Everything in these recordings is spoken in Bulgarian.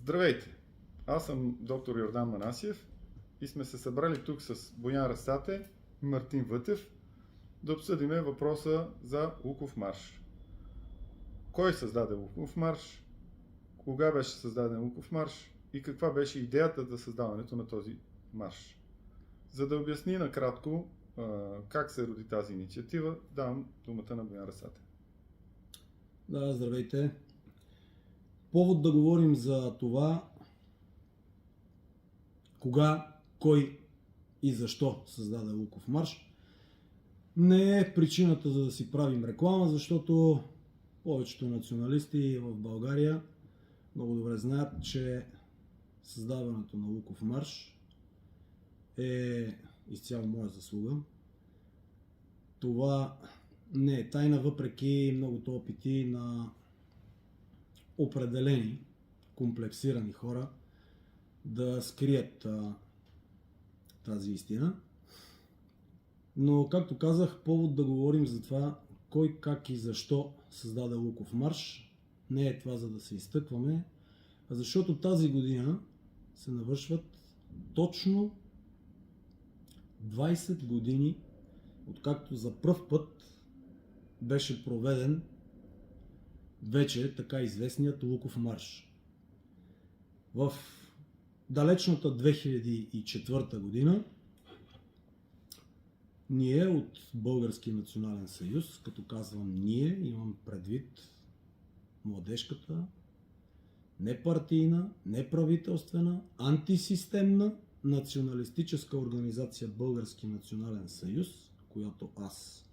Здравейте! Аз съм доктор Йордан Манасиев и сме се събрали тук с Боян Расате и Мартин Вътев да обсъдим въпроса за Луков марш. Кой създаде Луков марш? Кога беше създаден Луков марш? И каква беше идеята за създаването на този марш? За да обясни накратко как се роди тази инициатива, давам думата на Боян Расате. Да, здравейте. Повод да говорим за това кога, кой и защо създаде Луков марш не е причината за да си правим реклама, защото повечето националисти в България много добре знаят, че създаването на Луков марш е изцяло моя заслуга. Това не е тайна, въпреки многото опити на определени комплексирани хора да скрият тази истина. Но, както казах, повод да говорим за това кой, как и защо създаде Луков марш не е това за да се изтъкваме, а защото тази година се навършват точно 20 години, откакто за пръв път беше проведен вече така известният Луков марш. В далечната 2004 година ние от Български национален съюз, като казвам ние, имам предвид младежката, непартийна, неправителствена, антисистемна националистическа организация Български национален съюз, която аз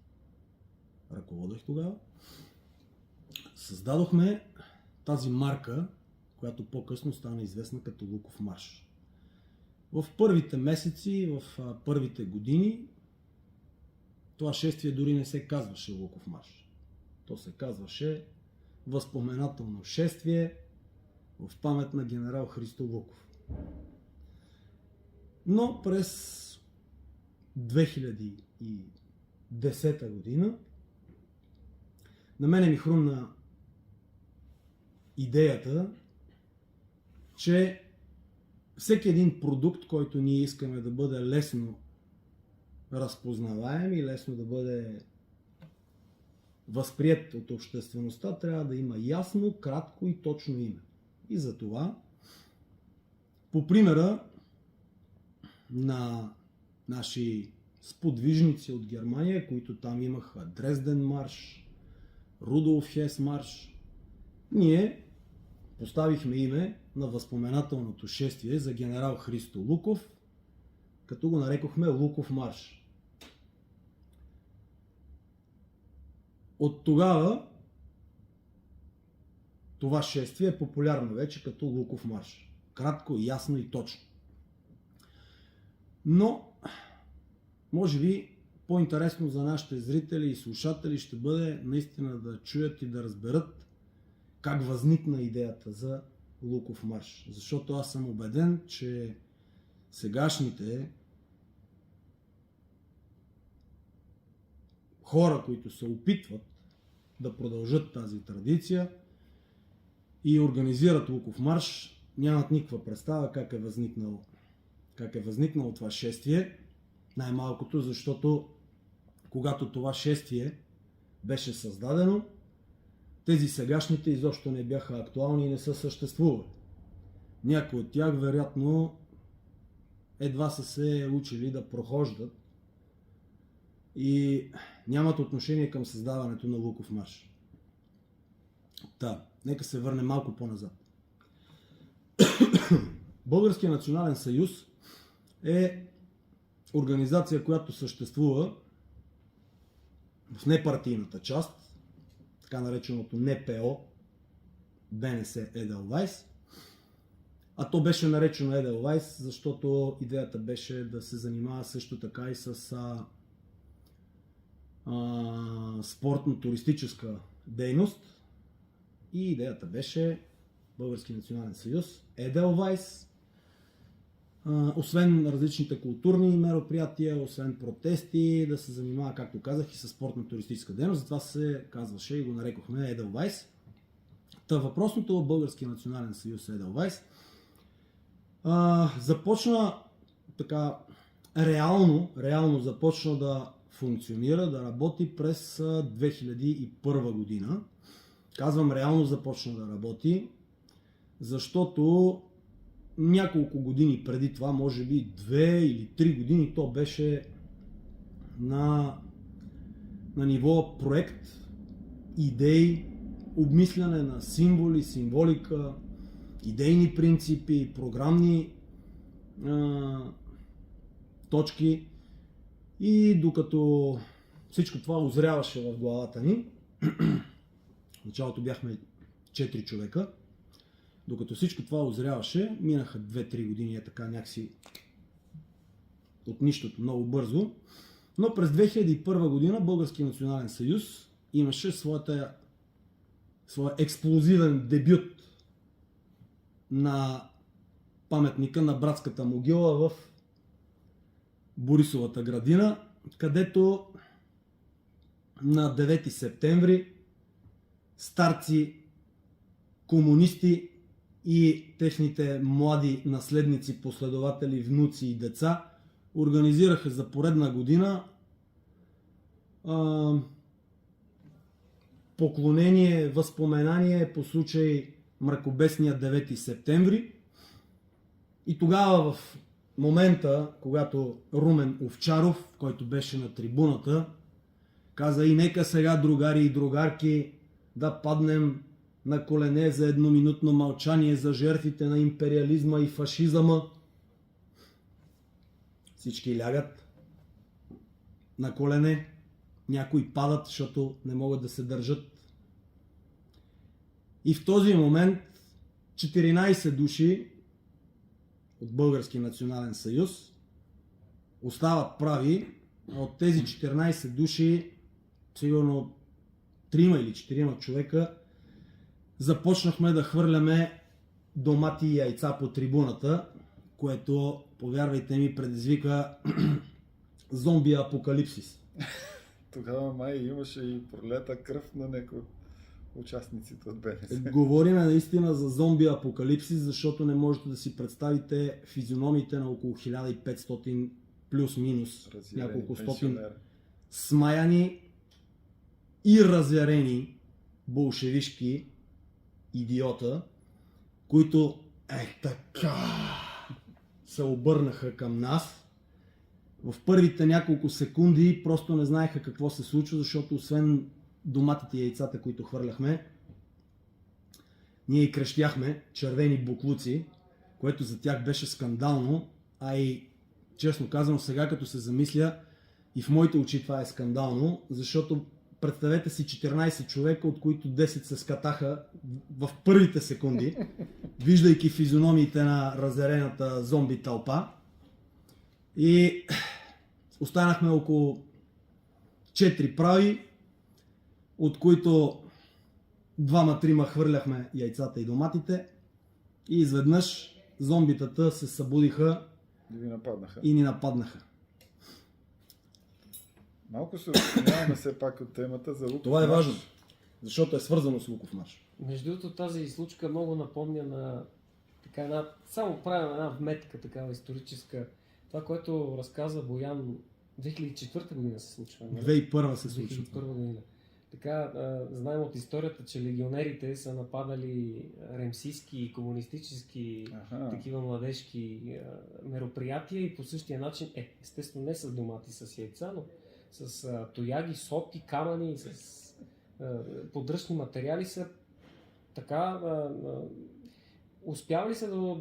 ръководех тогава, създадохме тази марка, която по-късно стана известна като Луков марш. В първите месеци, в първите години, това шествие дори не се казваше Луков марш. То се казваше възпоменателно шествие в памет на генерал Христо Луков. Но през 2010 година на мене ми хрумна идеята, че всеки един продукт, който ние искаме да бъде лесно разпознаваем и лесно да бъде възприет от обществеността, трябва да има ясно, кратко и точно име. И затова, по примера на наши сподвижници от Германия, които там имаха Дрезден марш, Рудолф Хес марш, ние поставихме име на възпоменателното шествие за генерал Христо Луков, като го нарекохме Луков марш. От тогава това шествие е популярно вече като Луков марш. Кратко, ясно и точно. Но, може би, по-интересно за нашите зрители и слушатели ще бъде наистина да чуят и да разберат как възникна идеята за Луков марш. Защото аз съм убеден, че сегашните хора, които се опитват да продължат тази традиция и организират Луков марш, нямат никаква представа как е възникнало това шествие. Най-малкото, защото когато това шествие беше създадено, тези сегашните изобщо не бяха актуални и не са съществували. Някои от тях, вероятно, едва са се учили да прохождат и нямат отношение към създаването на Луков марш. Нека се върнем малко по-назад. Българския национален съюз е организация, която съществува в непартийната част, така нареченото НПО, БНС Edelweiss. А то беше наречено Edelweiss, защото идеята беше да се занимава също така и с спортно-туристическа дейност. И идеята беше Български национален съюз, Edelweiss, освен различните културни мероприятия, освен протести, да се занимава, както казах, и с спортно-туристическа дейност. Затова се казваше и го нарекохме Edelweiss. Та въпросното Български национален съюз Edelweiss започна така реално започна да функционира, да работи през 2001 година. Казвам реално започна да работи, защото няколко години преди това, може би 2 или 3 години, то беше на ниво проект, идеи, обмисляне на символи, символика, идейни принципи, програмни точки. И докато всичко това озряваше в главата ни, в началото бяхме 4 човека, докато всичко това озряваше, минаха 2-3 години, е така някакси от нищото, много бързо. Но през 2001 година Български национален съюз имаше своя експлозивен дебют на паметника на братската могила в Борисовата градина, където на 9 септември старци, комунисти и техните млади наследници, последователи, внуци и деца организираха за поредна година поклонение, възпоменание по случай мракобесния 9 септември. И тогава в момента, когато Румен Овчаров, който беше на трибуната, каза: и нека сега, другари и другарки, да паднем на колене за едноминутно мълчание за жертвите на империализма и фашизъма. Всички лягат на колене, някои падат, защото не могат да се държат. И в този момент 14 души от Български национален съюз остават прави, а от тези 14 души сигурно 3 или 4 човека започнахме да хвърляме домати и яйца по трибуната, което, повярвайте ми, предизвика зомби апокалипсис. Тогава май имаше и пролета кръв на някои от участниците от БНС. Говорим наистина за зомби апокалипсис, защото не можете да си представите физиономиите на около 1500 плюс-минус няколко стотин смаяни и разярени болшевишки идиота, които така се обърнаха към нас. В първите няколко секунди просто не знаеха какво се случва, защото освен доматите и яйцата, които хвърляхме, ние и крещяхме червени буклуци, което за тях беше скандално, а и честно казано сега, като се замисля, и в моите очи това е скандално, защото представете си 14 човека, от които 10 се скатаха в първите секунди, виждайки физиономиите на разярената зомби тълпа. И останахме около 4 прави, от които 2-3 хвърляхме яйцата и доматите. И изведнъж зомбитата се събудиха и ни нападнаха. Малко се отклоняваме все пак от темата за Луков. Това е важно, защото е свързано с Луков марш. Между другото, тази случка много напомня на така само правим една вметка, такава историческа. Това, което разказа Боян, 2004 година се случва. 2001 се случва. 2001 година. Така, знаем от историята, че легионерите са нападали ремсийски, комунистически, такива младежки мероприятия и по същия начин, естествено не с домати, с яйца, но с тояги, сопки, камъни, с подръчни материали са така успявали са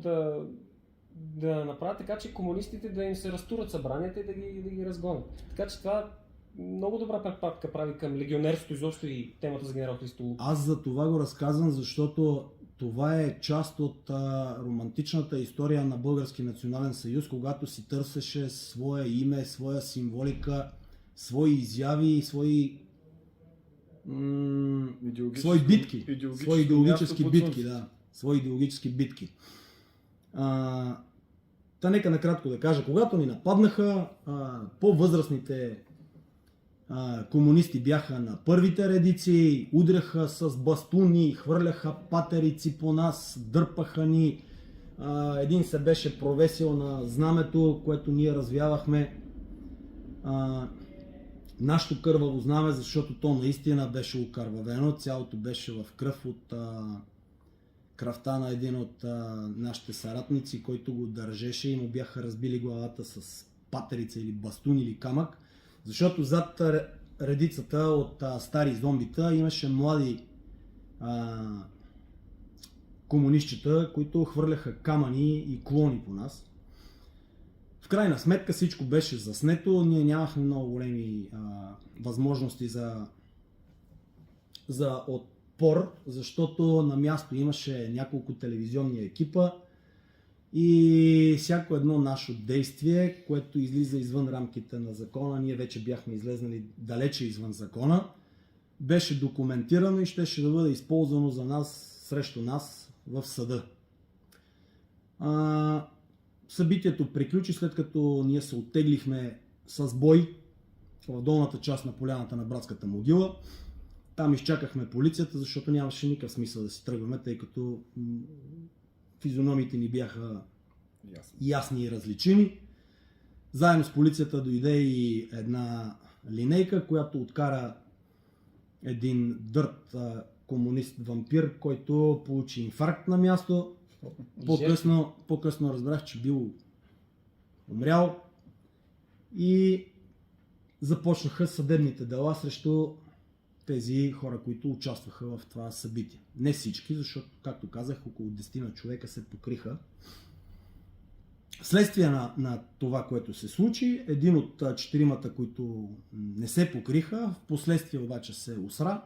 да направят така, че комунистите да им се разтурят събранията и да ги разгонят. Така че това много добра препратка прави към легионерството изобщо и темата за генерал Христо Луков. Аз за това го разказвам, защото това е част от романтичната история на Български национален съюз, когато си търсеше свое име, своя символика, свои изяви и свои битки. Свои идеологически битки, да. Свои идеологически битки. Та нека накратко да кажа, когато ни нападнаха, по-възрастните комунисти бяха на първите редици, удряха с бастуни, хвърляха патерици по нас, дърпаха ни. Един се беше провесил на знамето, което ние развявахме. Нашето кърваво знаме, защото то наистина беше окървавено, цялото беше в кръв от кръвта на един от нашите съратници, който го държеше и му бяха разбили главата с патерица или бастун или камък, защото зад редицата от стари зомбита имаше млади комунистчета, които хвърляха камъни и клони по нас. В крайна сметка всичко беше заснето, ние нямахме много големи възможности за отпор, защото на място имаше няколко телевизионни екипа и всяко едно наше действие, което излиза извън рамките на закона, ние вече бяхме излезнали далече извън закона, беше документирано и щеше да бъде използвано за нас, срещу нас в съда. Събитието приключи след като ние се оттеглихме с бой в долната част на поляната на братската могила. Там изчакахме полицията, защото нямаше никакъв смисъл да си тръгваме, тъй като физиономите ни бяха ясни и различими. Заедно с полицията дойде и една линейка, която откара един дърт комунист-вампир, който получи инфаркт на място. По-късно разбрах, че бил умрял и започнаха съдебните дела срещу тези хора, които участваха в това събитие. Не всички, защото, както казах, около 10 на човека се покриха. Следствие на това, което се случи, един от четиримата, които не се покриха, в последствие обаче се усра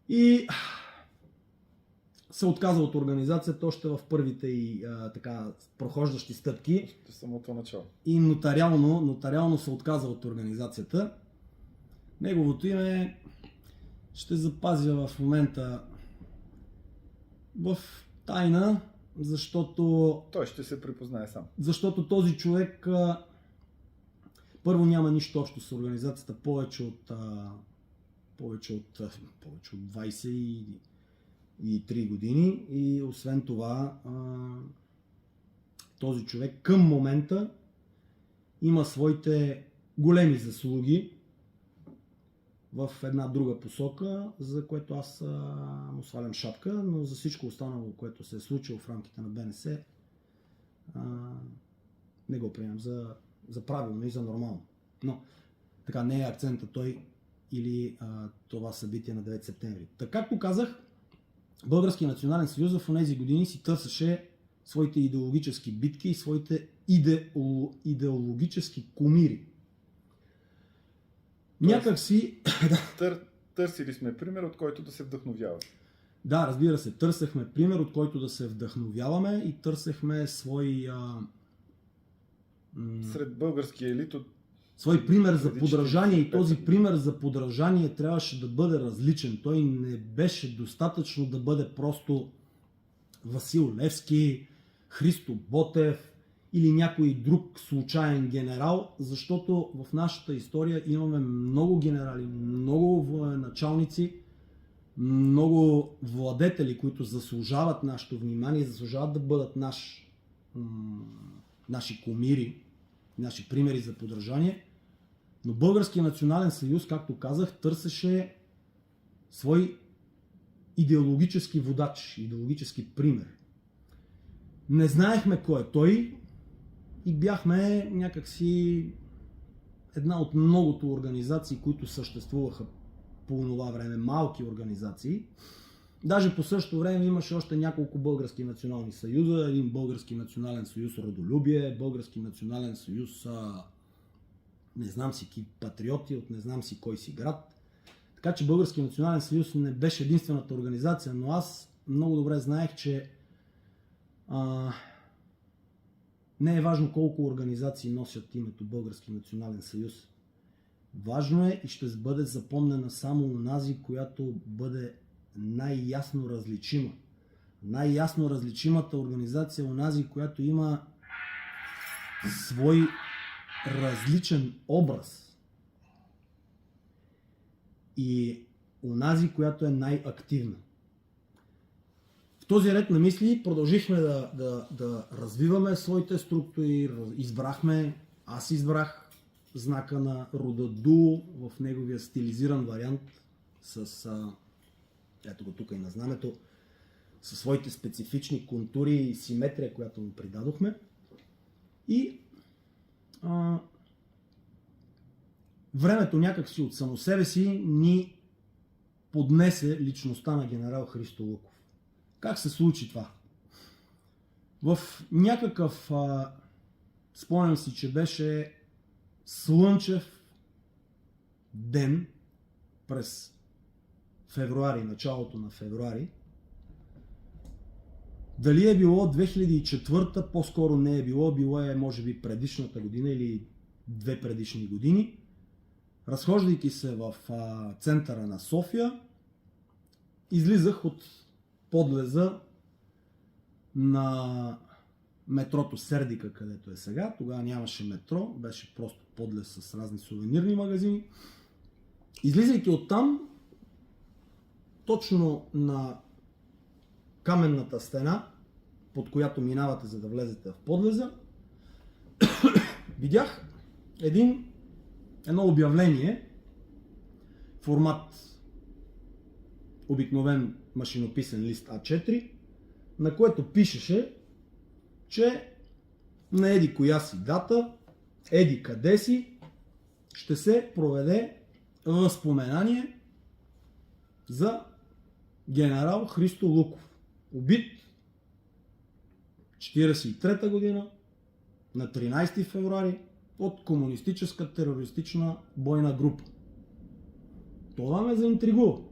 и се отказа от организацията още в първите и така прохождащи стъпки. Самото начало. И нотариално се отказа от организацията. Неговото име ще запазя в момента в тайна, защото той ще се припознае сам. Защото този човек първо няма нищо общо с организацията повече от 23 години и освен това този човек към момента има своите големи заслуги в една друга посока, за което аз му свалям шапка, но за всичко останало, което се е случило в рамките на БНС, не го приемам за правилно и за нормално. Но така не е акцента той или това събитие на 9 септември. Така както казах, Българския национален съюз в тези години си търсеше своите идеологически битки и своите идеологически кумири. Някак си... Търсили сме пример, от който да се вдъхновяваме. Да, разбира се, търсехме пример, от който да се вдъхновяваме и търсехме свой... Сред българския елит от... свой пример за подражание и този пример за подражание трябваше да бъде различен. Той не беше достатъчно да бъде просто Васил Левски, Христо Ботев или някой друг случайен генерал, защото в нашата история имаме много генерали, много военачалници, много владетели, които заслужават нашето внимание, заслужават да бъдат наши кумири, наши примери за подражание. Но Българския национален съюз, както казах, търсеше свой идеологически водач, идеологически пример. Не знаехме кой е той и бяхме някакси една от многото организации, които съществуваха по това време, малки организации. Даже по същото време имаше още няколко български национални съюза, един български национален съюз Родолюбие, български национален съюз не знам си патриоти от не знам си кой си град. Така че Български национален съюз не беше единствената организация, но аз много добре знаех, че не е важно колко организации носят името Български национален съюз. Важно е и ще бъде запомнена само онази, която бъде най-ясно различима. Най-ясно различимата организация е онази, която има свой различен образ. и онази, която е най-активна. В този ред на мисли продължихме да развиваме своите структури, аз избрах знака на рода Ду в неговия стилизиран вариант с, ето го тук и на знамето, със своите специфични контури и симетрия, която му придадохме. И времето някакси от само себе си ни поднесе личността на генерал Христо Луков. Как се случи това? В някакъв, спомням си, че беше слънчев ден през февруари, началото на февруари. Дали е било 2004, по-скоро не е било, било е може би предишната година или 2 предишни години. Разхождайки се в центъра на София, излизах от подлеза на метрото Сердика, където е сега. Тогава нямаше метро, беше просто подлез с разни сувенирни магазини. Излизайки оттам, точно на каменната стена, под която минавате, за да влезете в подлеза, видях едно обявление, формат обикновен машинописен лист А4, на което пишеше, че на еди коя си дата, еди къде си, ще се проведе възпоменание за генерал Христо Луков, убит 1943 година на 13 февруари от комунистическа терористична бойна група. Това ме заинтригува.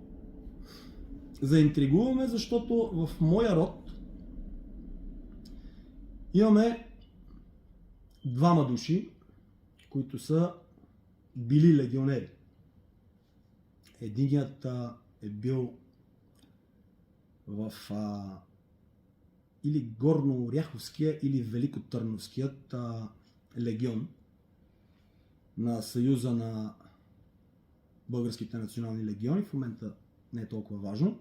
Заинтригуваме, защото в моя род имаме двама души, които са били легионери. Единият е бил в или Горно-Оряховския, или Великотърновският легион на Съюза на българските национални легиони. В момента не е толкова важно.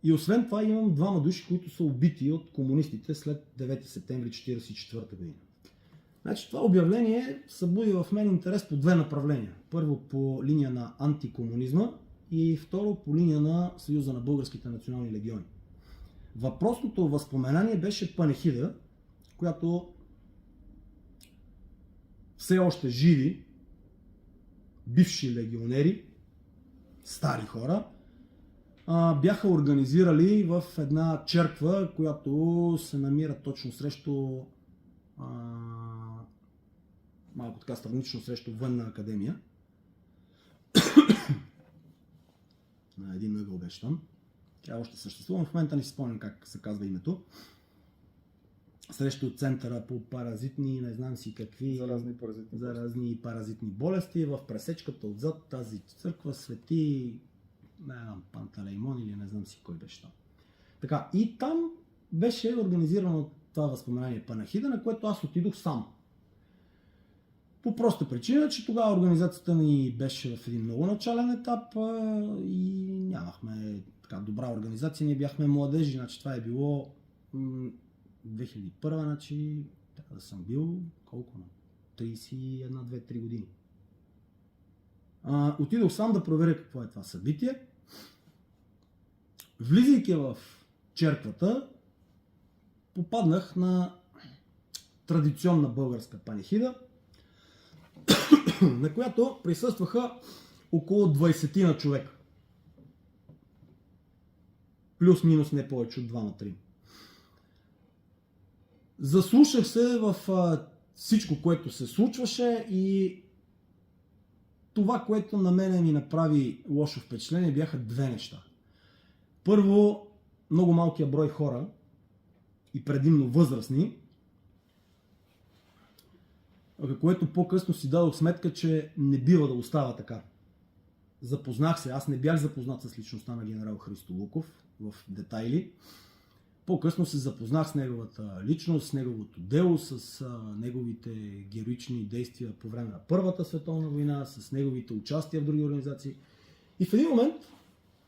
И освен това имам двама души, които са убити от комунистите след 9 септември 1944 година. Значи това обявление събуди в мен интерес по две направления. Първо по линия на антикомунизма и второ по линия на Съюза на българските национални легиони. Въпросното възпоменание беше панихида, която все още живи, бивши легионери, стари хора, бяха организирали в една черква, която се намира точно срещу малко така странично срещу Военна академия. На един ъгъл беше там. Тя още съществува, в момента не си спомням как се казва името. Срещу центъра по паразитни, не знам си какви заразни паразитни болести. В пресечката отзад тази църква свети Пантелеймон или не знам си кой беше там. Така, и там беше организирано това възпоменание панахида, на което аз отидох сам. По проста причина, че тогава организацията ни беше в един много начален етап и нямахме така добра организация. Ние бяхме младежи, значи това е било 2001, значи трябва да съм бил колко на 31-2-3 години. Отидох сам да проверя какво е това събитие. Влизайки в черквата, попаднах на традиционна българска панихида, на която присъстваха около 20 на човека. Плюс-минус не повече от 2-3. Заслушах се в всичко, което се случваше и това, което на мене ми направи лошо впечатление, бяха две неща. Първо, много малкия брой хора и предимно възрастни, което по-късно си дадох сметка, че не бива да остава така. Запознах се, аз не бях запознат с личността на генерал Христо Луков в детайли. По-късно се запознах с неговата личност, с неговото дело, с неговите героични действия по време на Първата световна война, с неговите участия в други организации. И в един момент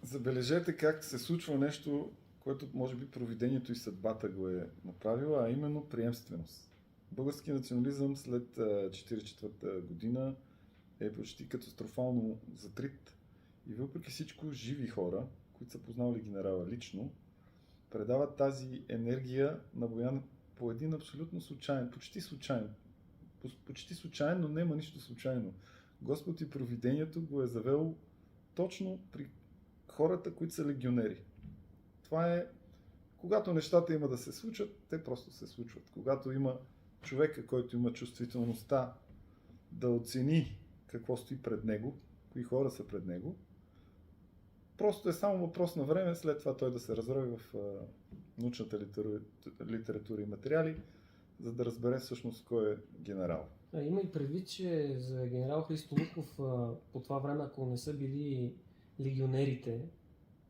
Забележете как се случва нещо, което може би провидението и съдбата го е направила, а именно приемственост. Български национализъм след 1944 година е почти катастрофално затрит и въпреки всичко живи хора, които са познавали генерала лично, предават тази енергия на Боян по един абсолютно случайен, почти случайен, но няма нищо случайно. Господ и провидението го е завел точно при хората, които са легионери. Това е, когато нещата има да се случат, те просто се случват. Когато има човека, който има чувствителността да оцени какво стои пред него, кои хора са пред него, просто е само въпрос на време, след това той да се разрови в научната литература и материали, за да разбере всъщност кой е генерал. Има и предвид, че за генерал Христо Луков по това време, ако не са били легионерите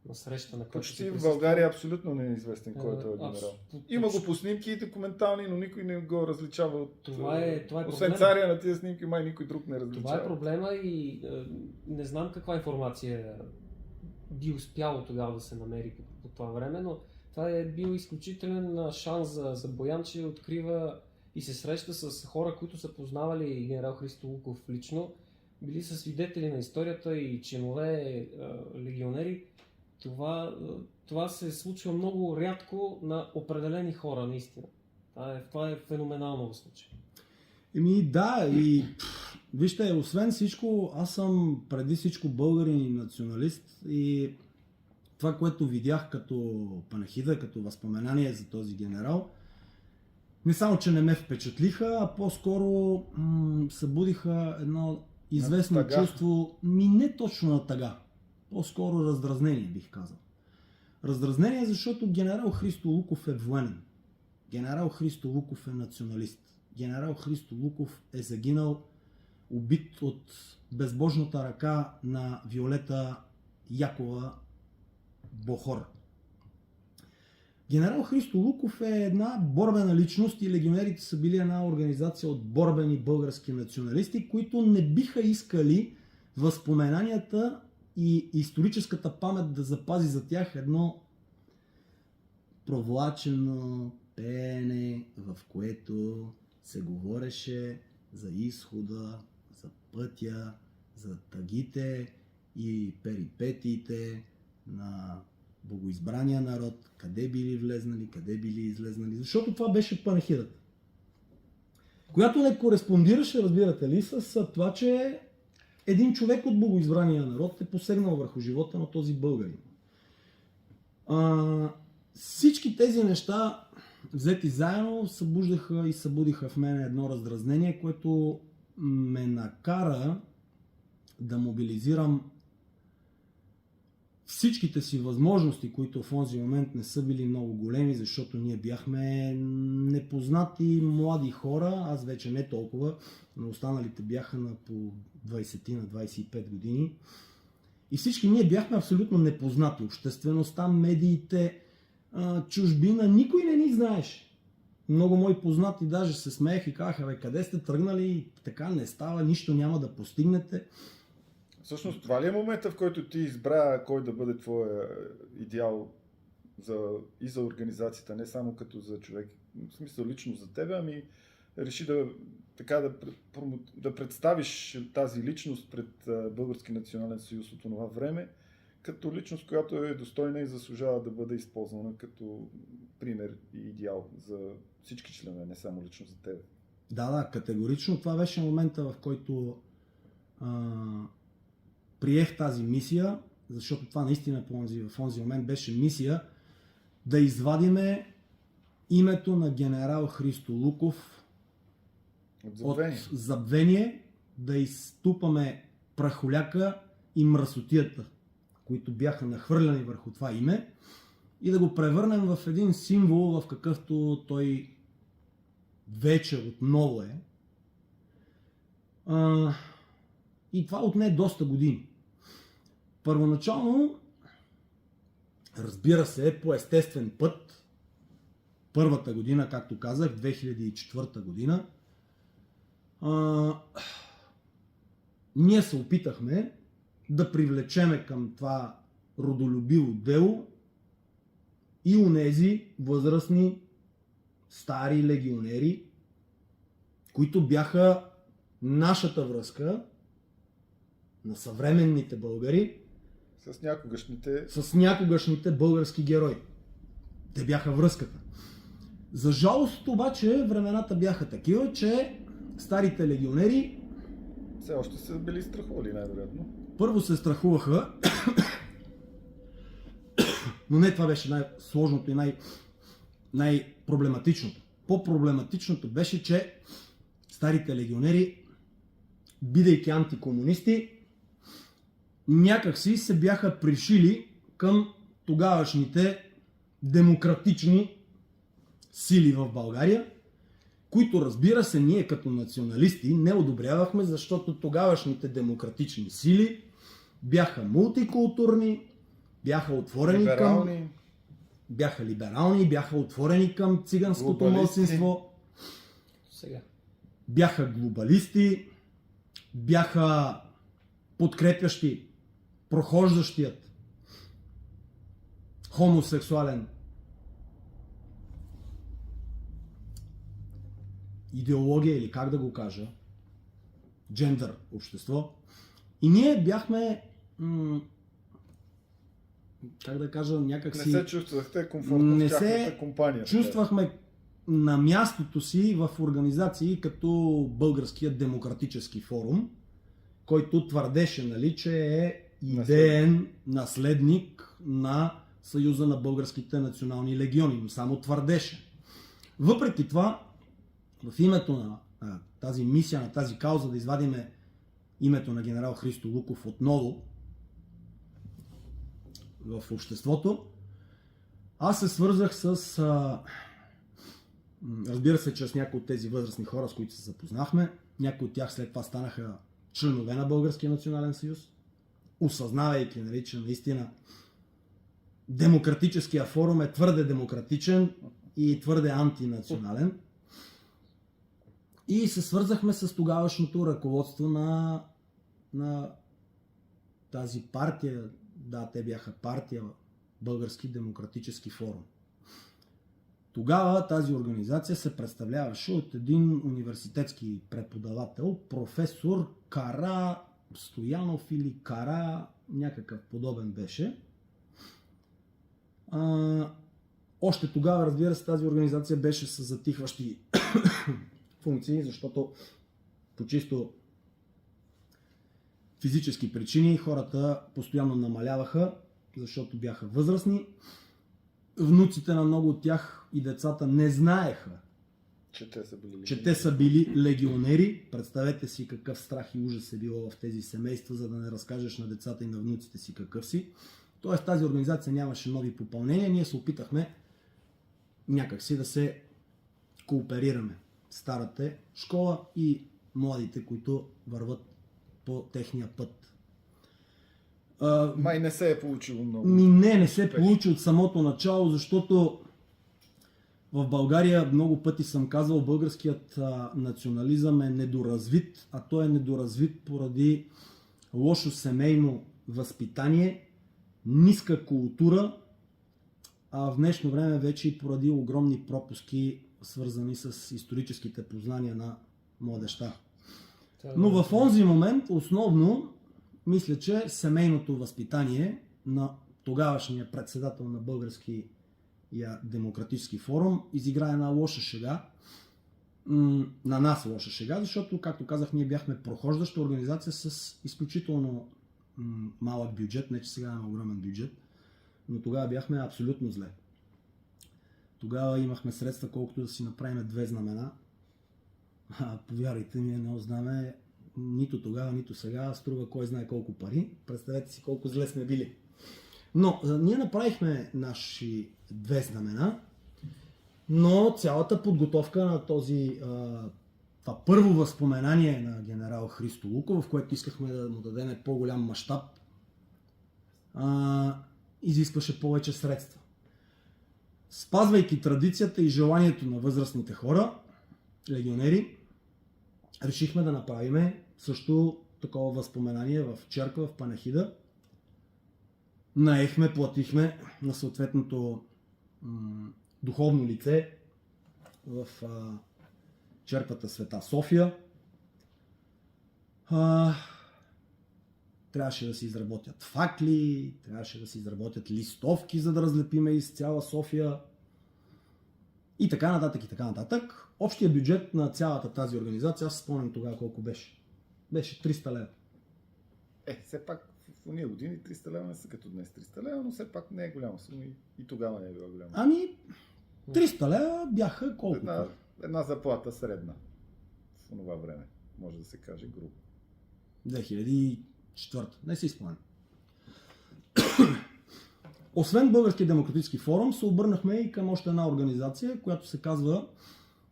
на среща, на която почти в България абсолютно не е известен кой е този генерал. Има го по снимки и документални, но никой не го различава от... Това е освен царя на тия снимки, май никой друг не различава. Това е проблема и не знам каква информация би успяло тогава да се намери по това време, но това е бил изключителен шанс за Боян, че открива и се среща с хора, които са познавали генерал Христо Луков лично, били са свидетели на историята и членове легионери. Това се случва много рядко на определени хора, наистина. Това е феноменално в случая. Да, и вижте, освен всичко, аз съм преди всичко българин и националист и това, което видях като панахида, като възпоменание за този генерал, не само, че не ме впечатлиха, а по-скоро събудиха едно известно чувство, не точно на тъга, по-скоро раздразнение, бих казал. Раздразнение, защото генерал Христо Луков е военен. Генерал Христо Луков е националист. Генерал Христо Луков е загинал убит от безбожната ръка на Виолета Якова Бохор. Генерал Христо Луков е една борбена личност и легионерите са били една организация от борбени български националисти, които не биха искали възпоменанията и историческата памет да запази за тях едно провлачено пеене, в което се говореше за изхода, за пътя, за тъгите и перипетиите на богоизбрания народ, къде били влезнали, къде били излезнали, защото това беше панахидата. Която не кореспондираше, разбирате ли, с това, че един човек от богоизбрания народ е посегнал върху живота на този българин. Всички тези неща, взети заедно, събуждаха и събудиха в мен едно раздразнение, което ме накара да мобилизирам всичките си възможности, които в онзи момент не са били много големи, защото ние бяхме непознати млади хора, аз вече не толкова, но останалите бяха на по 20 на 25 години. И всички ние бяхме абсолютно непознати. Обществеността, медиите, чужбина, никой не ни знаеше. Много мои познати даже се смееха и казаха, къде сте тръгнали, така не става, нищо няма да постигнете. Всъщност това ли е момента, в който ти избра кой да бъде твоя идеал и за организацията, не само като за човек, в смисъл лично за тебе, ами реши да представиш тази личност пред Български национален съюз от това време, като личност, която е достойна и заслужава да бъде използвана като пример и идеал за всички членове, не само лично за тебе. Да, категорично. Това беше момента, в който приех тази мисия, защото това наистина в онзи момент беше мисия да извадиме името на генерал Христо Луков от забвение, да изтупаме прахоляка и мръсотията, които бяха нахвърляни върху това име и да го превърнем в един символ, в какъвто той вече отново е. И това отне доста години. Първоначално, разбира се, по естествен път, първата година, както казах, 2004 година, ние се опитахме да привлечеме към това родолюбиво дело и онези възрастни стари легионери, които бяха нашата връзка на съвременните българи с някогашните български герои. Те бяха връзката. За жалост обаче времената бяха такива, че старите легионери все още са били страхували, най-вероятно. първо се страхуваха, но не това беше най-сложното и най-проблематичното. По-проблематичното беше, че старите легионери, бидейки антикомунисти, някакси се бяха пришили към тогавашните демократични сили в България, които, разбира се, ние като националисти не одобрявахме, защото тогавашните демократични сили бяха мултикултурни, бяха отворени бяха либерални, бяха отворени към циганското малцинство, Сега. бяха глобалисти, бяха подкрепящи прохождащият хомосексуален идеология, или как да го кажа, джендър общество. И ние бяхме, как да кажа, някакси... Не се чувствахте комфортно в тяхната компания. Чувствахме на мястото си в организации като Българския демократически форум, който твърдеше, нали, че е идеен наследник на Съюза на българските национални легиони, но само твърдеше. Въпреки това, в името на тази мисия, на тази кауза да извадиме името на генерал Христо Луков отново в обществото, аз се свързах с, разбира се, чрез някои от тези възрастни хора, с които се запознахме. Някои от тях след това станаха членове на Българския национален съюз, осъзнавайки, нали, че наистина демократическия форум е твърде демократичен и твърде антинационален. И се свързахме с тогавашното ръководство на тази партия. Да, те бяха партия Български демократически форум. Тогава тази организация се представляваше от един университетски преподавател, професор Кара Стоянов или Кара, някакъв подобен беше. Още тогава, разбира се, тази организация беше с затихващи функции, защото по чисто физически причини хората постоянно намаляваха, защото бяха възрастни. Внуците на много от тях и децата не знаеха, че те са били легионери. Представете си какъв страх и ужас е било в тези семейства, за да не разкажеш на децата и на внуците си какъв си. Тоест тази организация нямаше нови попълнения. Ние се опитахме някакси да се кооперираме. Старата школа и младите, които върват по техния път. Май не се е получило много. Не се получи от самото начало, защото в България много пъти съм казал, българският национализъм е недоразвит, а той е недоразвит поради лошо семейно възпитание, ниска култура, а в днешно време вече и поради огромни пропуски, свързани с историческите познания на младежта. Но в онзи момент основно мисля, че семейното възпитание на тогавашния председател на Българския демократически форум изигра една лоша шега. На нас лоша шега, защото, както казах, ние бяхме прохождаща организация с изключително малък бюджет, не че сега имаме огромен бюджет, но тогава бяхме абсолютно зле. Тогава имахме средства, колкото да си направим 2 знамена. Повярвайте ми, едно знаме нито тогава, нито сега струва кой знае колко пари. Представете си колко зле сме били. Но ние направихме наши 2 знамена, но цялата подготовка на това първо възпоменание на генерал Христо Луков, в което искахме да му дадем по-голям мащаб, изискваше повече средства. Спазвайки традицията и желанието на възрастните хора, легионери, решихме да направим също такова възпоменание в черква, в панахида. Наехме, платихме на съответното духовно лице в черквата Света София. Трябваше да се изработят факли, трябваше да се изработят листовки, за да разлепиме из цяла София. И така нататък, и така нататък. Общия бюджет на цялата тази организация, аз спомням тогава колко беше. Беше 300 лева. Все пак в уния години 300 лева не са като днес 300 лева, но все пак не е голяма сума и тогава не е била голяма. Ами, 300 лева бяха колко? Една заплата средна в това време, може да се каже грубо. 2004. Не си спомням. Освен Българския демократически форум, се обърнахме и към още една организация, която се казва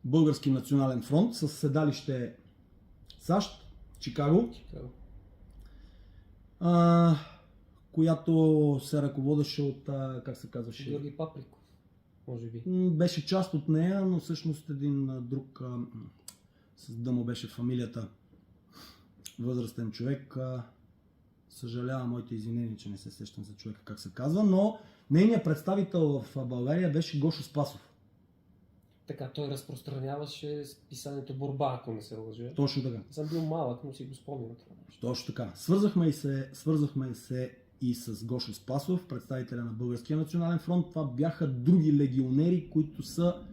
Български национален фронт, с седалище САЩ, Чикаго. Която се ръководеше от, как се казваше? Георги Паприков, може би. Беше част от нея, но всъщност един друг, с да му беше фамилията, възрастен човек. Съжалявам, моите извинения, че не се сещам за човека как се казва, но нейният представител в България беше Гошо Спасов. Така, той разпространяваше писанието Борба, ако не се лъжа. Точно така. Съм бил малък, но си го спомням това нещо. Точно така. Свързахме се и с Гошо Спасов, представителя на Българския национален фронт. Това бяха други легионери, които са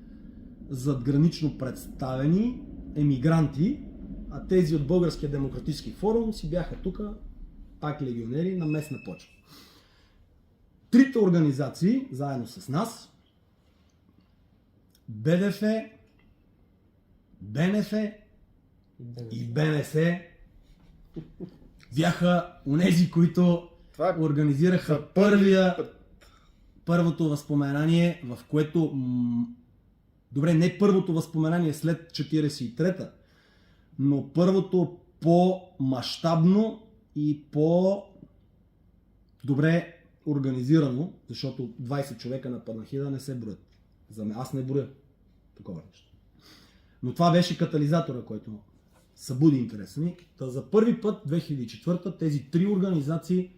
задгранично представени, емигранти, а тези от Българския демократически форум си бяха тук, пак легионери на местна почва. Трите организации, заедно с нас, БДФ, БНФ и БНС, бяха унези, които организираха първото възпоменание, в което... Добре, не първото възпоменание след 43-та, но първото по-мащабно и по-добре организирано, защото 20 човека на панахида не се броят. За мен, аз не броя такова нещо. Но това беше катализатора, който събуди интереса ми. За първи път, 2004, тези три организации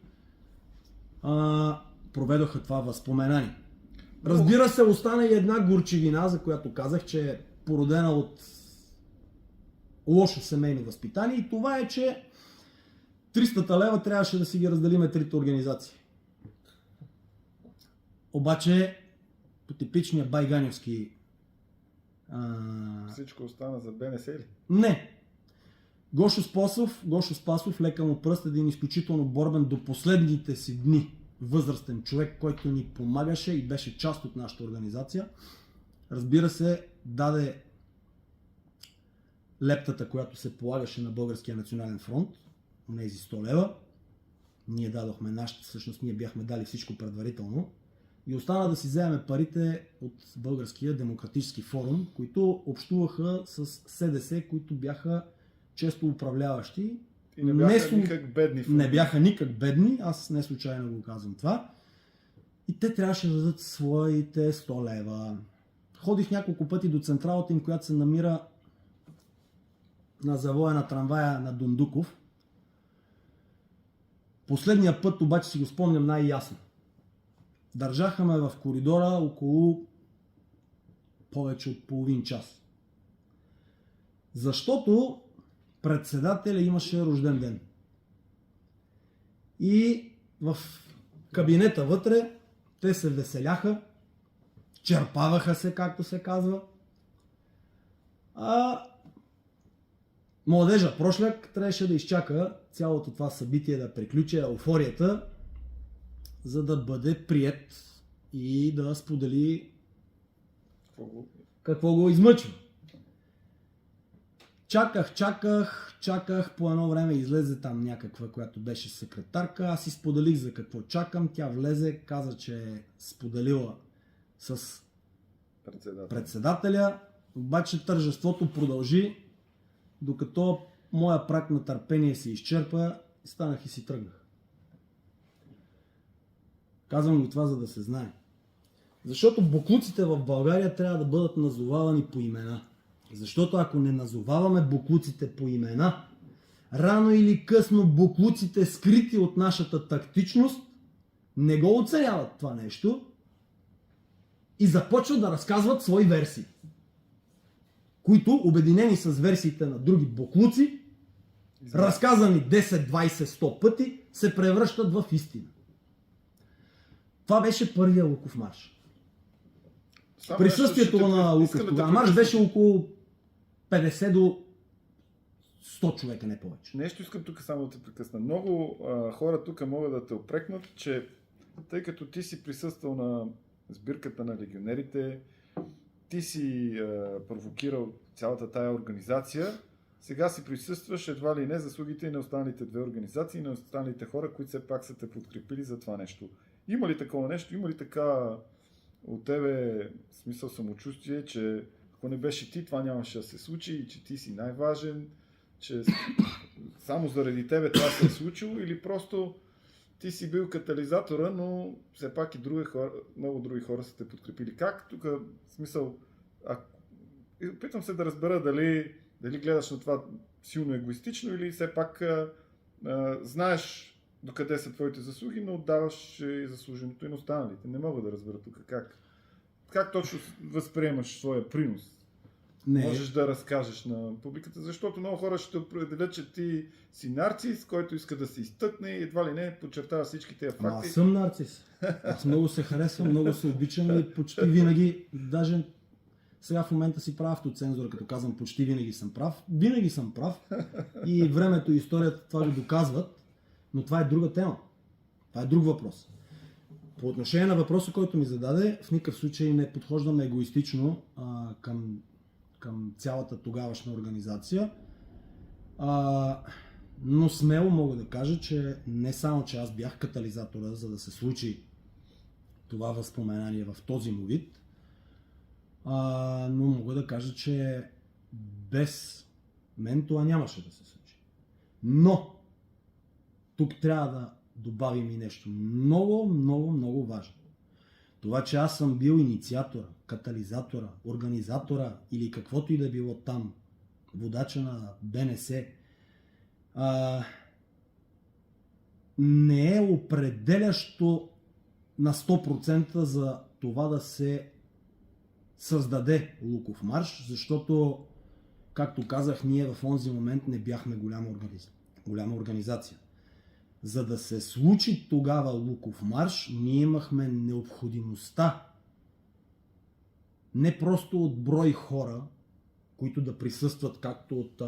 проведоха това възпоменание. Разбира се, остана и една горчивина, за която казах, че е породена от лошо семейно възпитание, и това е, че 300 лева трябваше да си ги разделиме трите организации. Обаче, по типичния байганевски... Всичко остана за БНС ли? Не. Гошо Спасов, лека му пръст, един изключително борбен до последните си дни възрастен човек, който ни помагаше и беше част от нашата организация. Разбира се, даде лептата, която се полагаше на Българския национален фронт, онези 100 лева. Ние дадохме нашите, всъщност ние бяхме дали всичко предварително. И остана да си вземем парите от Българския демократически форум, които общуваха с СДС, които бяха често управляващи. И не бяха никак бедни. Не бяха никак бедни, аз не случайно го казвам това. И те трябваше да дадат своите 100 лева. Ходих няколко пъти до централата им, която се намира на завоя на трамвая на Дондуков. Последния път обаче си го спомням най-ясно. Държаха ме в коридора около повече от половин час. Защото председателя имаше рожден ден. И в кабинета вътре те се веселяха, черпаваха се, както се казва. А младежа прошляк трябваше да изчака цялото това събитие да приключи, еуфорията, за да бъде приет и да сподели какво го измъчва. Чаках, по едно време излезе там някаква, която беше секретарка, аз си споделих за какво чакам, тя влезе, каза, че е споделила с председателя, обаче тържеството продължи, докато моя праг на търпение се изчерпа, станах и си тръгнах. Казвам го това, за да се знае. Защото боклуците в България трябва да бъдат назовавани по имена. Защото ако не назоваваме боклуците по имена, рано или късно буклуците, скрити от нашата тактичност, не го оценяват това нещо и започват да разказват свои версии, които, обединени с версиите на други буклуци, разказани 10, 20, 100 пъти, се превръщат в истина. Това беше първия Луков марш. Присъствието на Луков тогава марш беше около 50 до 100 човека, не повече. Нещо искам тук само да те прекъсна. Много хора тук могат да те опрекнат, че тъй като ти си присъствал на сбирката на легионерите, ти си провокирал цялата тая организация, сега си присъстваш едва ли не заслугите и на останалите две организации, и на останалите хора, които все пак са те подкрепили за това нещо. Има ли такова нещо? Има ли така от тебе смисъл самочувствие, че ако не беше ти, това нямаше да се случи и че ти си най-важен, че само заради тебе това се е случило, или просто ти си бил катализатора, но все пак и много други хора са те подкрепили. Как тук, смисъл, питам се да разбера дали гледаш на това силно егоистично или все пак знаеш докъде са твоите заслуги, но отдаваш и заслуженото и на останалите. Не мога да разбера тук как точно възприемаш своя принос. Не. Можеш да разкажеш на публиката, защото много хора ще определят, че ти си нарцис, който иска да се изтъкне и едва ли не подчертава всички тези факти. Аз съм нарцис. Аз много се харесвам, много се обичам и почти винаги, даже сега в момента си правя автоцензура, като казвам почти винаги съм прав. Винаги съм прав и времето и историята това го доказват, но това е друга тема. Това е друг въпрос. По отношение на въпроса, който ми зададе, в никакъв случай не подхождаме егоистично към цялата тогавашна организация. Но смело мога да кажа, че не само, че аз бях катализатора, за да се случи това възпоменание в този му вид, но мога да кажа, че без мен това нямаше да се случи. Но тук трябва да добавим и нещо много, много, много важно. Това, че аз съм бил инициатора, катализатора, организатора или каквото и да било там, водача на БНС, не е определящо на 100% за това да се създаде Луков марш, защото, както казах, ние в онзи момент не бяхме голяма организация. За да се случи тогава Луков марш, ние имахме необходимостта не просто от брой хора, които да присъстват, както от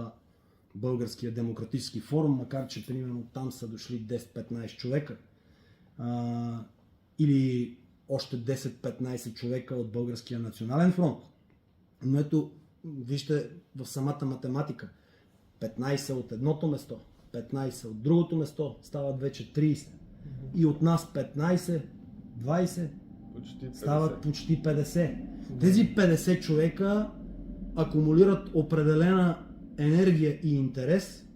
Българския демократически форум, макар че примерно там са дошли 10-15 човека, или още 10-15 човека от Българския национален фронт. Но ето, вижте в самата математика, 15 от едното место, 15 от другото место, стават вече 30. И от нас 15, 20, стават почти 50. Тези 50 човека акумулират определена енергия и интерес,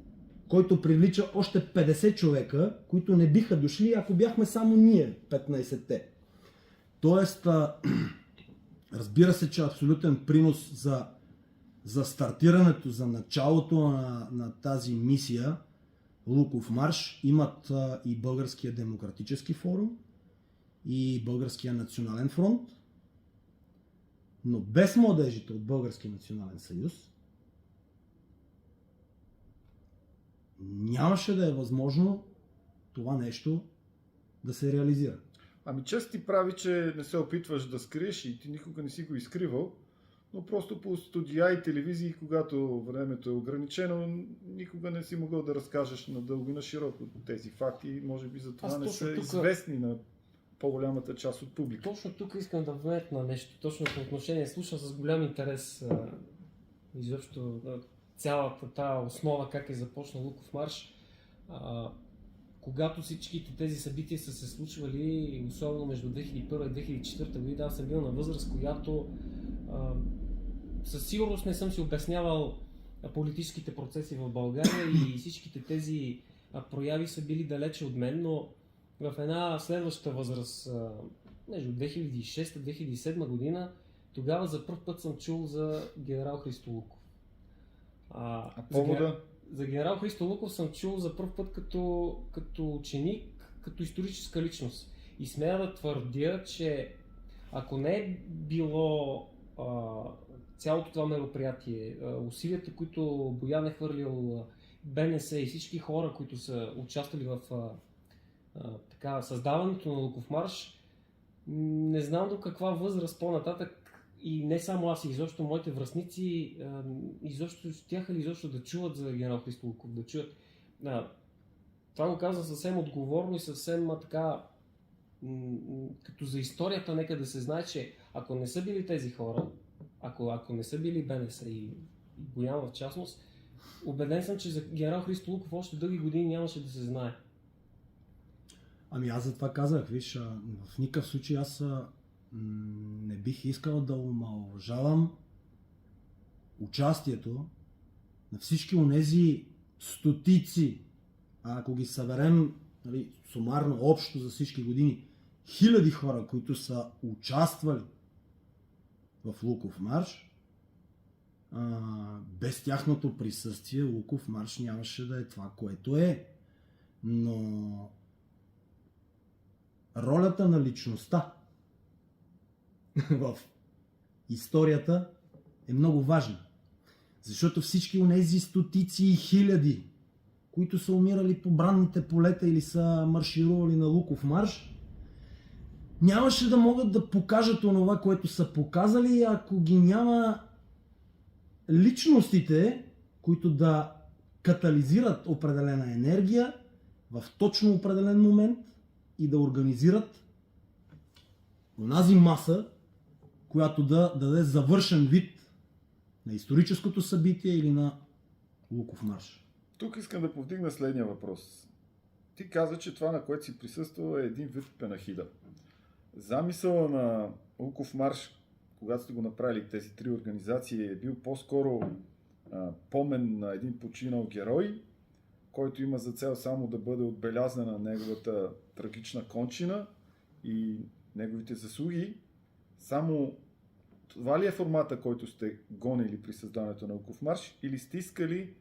който привлича още 50 човека, които не биха дошли, ако бяхме само ние, 15-те. Тоест, разбира се, че абсолютен принос за стартирането, за началото на тази мисия Луков марш имат и Българския демократически форум, и Българския национален фронт, но без младежите от Българския национален съюз нямаше да е възможно това нещо да се реализира. Ами чест ти прави, че не се опитваш да скриеш и ти никога не си го изкривал, но просто по студия и телевизии, когато времето е ограничено, никога не си могъл да разкажеш надълго и на широко тези факти. Може би за това не са известни на по-голямата част от публика. Точно тук искам да вметна нещо, точно по отношение. Слушам с голям интерес изобщо цялата тази основа, как е започнал Луков марш. Когато всичките тези събития са се случвали, особено между 2001 и 2004 година, аз съм бил на възраст, която със сигурност не съм си обяснявал политическите процеси в България и всичките тези прояви са били далече от мен, но в една следваща възраст, между 2006-2007 година, тогава за първ път съм чул за генерал Христо Луков. Повода? За генерал Христо Луков съм чул за първ път като ученик, като историческа личност. И смея да твърдя, че ако не е било цялото това мероприятие, усилията, които Боян е хвърлил, БНС и всички хора, които са участвали в създаването на Луков марш, не знам до каква възраст по-нататък и не само аз, изобщо моите връстници, изобщо щяха ли изобщо да чуват за генерал Христо Луков, да чуят. Това го казвам съвсем отговорно и съвсем като за историята, нека да се знае, че ако не са били тези хора, ако не са били БНС и Боян в частност, убеден съм, че за генерал Христо Луков още дълги години нямаше да се знае. Ами аз за това казах, виж, в никакъв случай аз не бих искал да омаловажавам участието на всички онези стотици, ако ги съберем, нали, сумарно, общо за всички години, хиляди хора, които са участвали в Луков марш. Без тяхното присъствие Луков марш нямаше да е това, което е. Но ролята на личността в историята е много важна. Защото всички онези стотици и хиляди, които са умирали по бранните полета или са марширували на Луков марш, нямаше да могат да покажат онова, което са показали, ако ги няма личностите, които да катализират определена енергия в точно определен момент и да организират онази маса, която да даде завършен вид на историческото събитие или на Луков марш. Тук искам да повдигна следния въпрос. Ти каза, че това, на което си присъствал, е един вид панахида. Замисъла на Луков марш, когато сте го направили тези три организации, е бил по-скоро помен на един починал герой, който има за цел само да бъде отбелязана неговата трагична кончина и неговите заслуги. Само това ли е формата, който сте гонили при създаването на Луков марш, или сте искали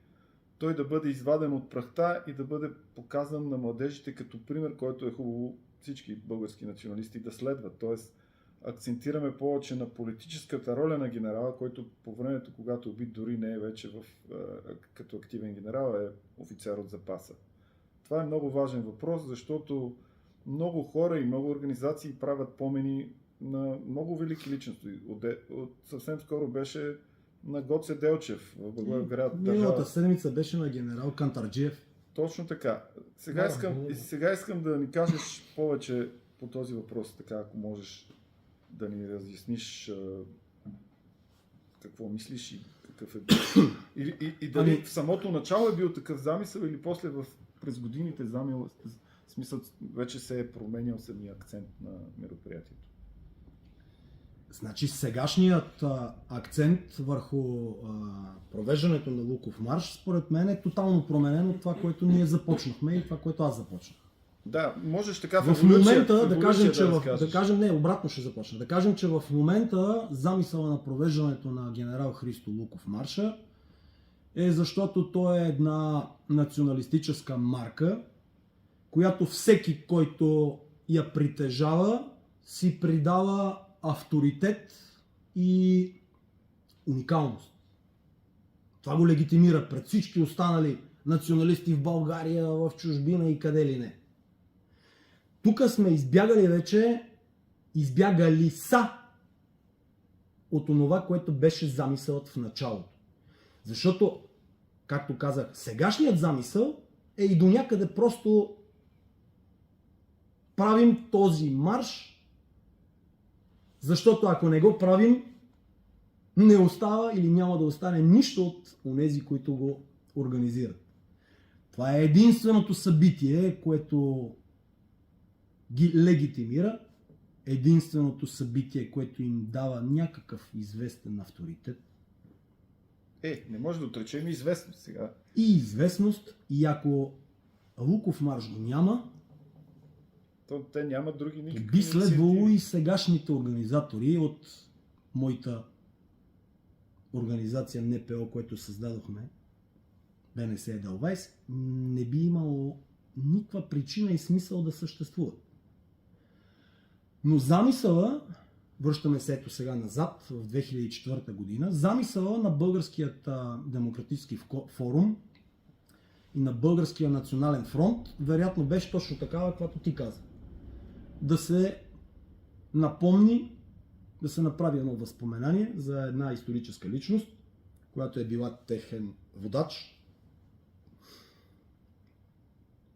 той да бъде изваден от прахта и да бъде показан на младежите като пример, който е хубаво всички български националисти да следват? Тоест, акцентираме повече на политическата роля на генерала, който по времето, когато убит, дори не е вече като активен генерал, е офицер от запаса. Това е много важен въпрос, защото много хора и много организации правят помени на много велики личности. Съвсем скоро беше на Гоце Делчев в Благоевград. Миналата седмица беше на генерал Кантарджиев. Точно така. Сега искам да ни кажеш повече по този въпрос, така ако можеш да ни разясниш какво мислиш и какъв е бил. И дали в самото начало е бил такъв замисъл или после през годините смисъл вече се е променял самия акцент на мероприятието? Значи сегашният акцент върху провеждането на Луков марш, според мен е тотално променен от това, което ние започнахме и това, което аз започнах. Да, можеш така в момента да кажем, че обратно ще започна. Да кажем, че в момента замисъла на провеждането на генерал Христо Луков марша е защото той е една националистическа марка, която всеки, който я притежава, си придава авторитет и уникалност. Това го легитимира пред всички останали националисти в България, в чужбина и къде ли не. Тук сме избягали са от онова, което беше замисълът в началото. Защото, както казах, сегашният замисъл е и до някъде просто правим този марш, защото ако не го правим, не остава или няма да остане нищо от онези, които го организират. Това е единственото събитие, което ги легитимира, единственото събитие, което им дава някакъв известен авторитет. Не може да отречем известност сега. И известност, и ако Луков марш го няма, то те нямат други никакви би следвало и сегашните организатори от моята организация НПО, което създадохме БНС Edelweiss, не би имало никаква причина и смисъл да съществува. Но замисъла, връщаме се ето сега назад, в 2004 година, замисъла на Българският демократически форум и на Българския национален фронт, вероятно беше точно такава, каквато ти каза. Да се напомни, да се направи едно възпоменание за една историческа личност, която е била техен водач.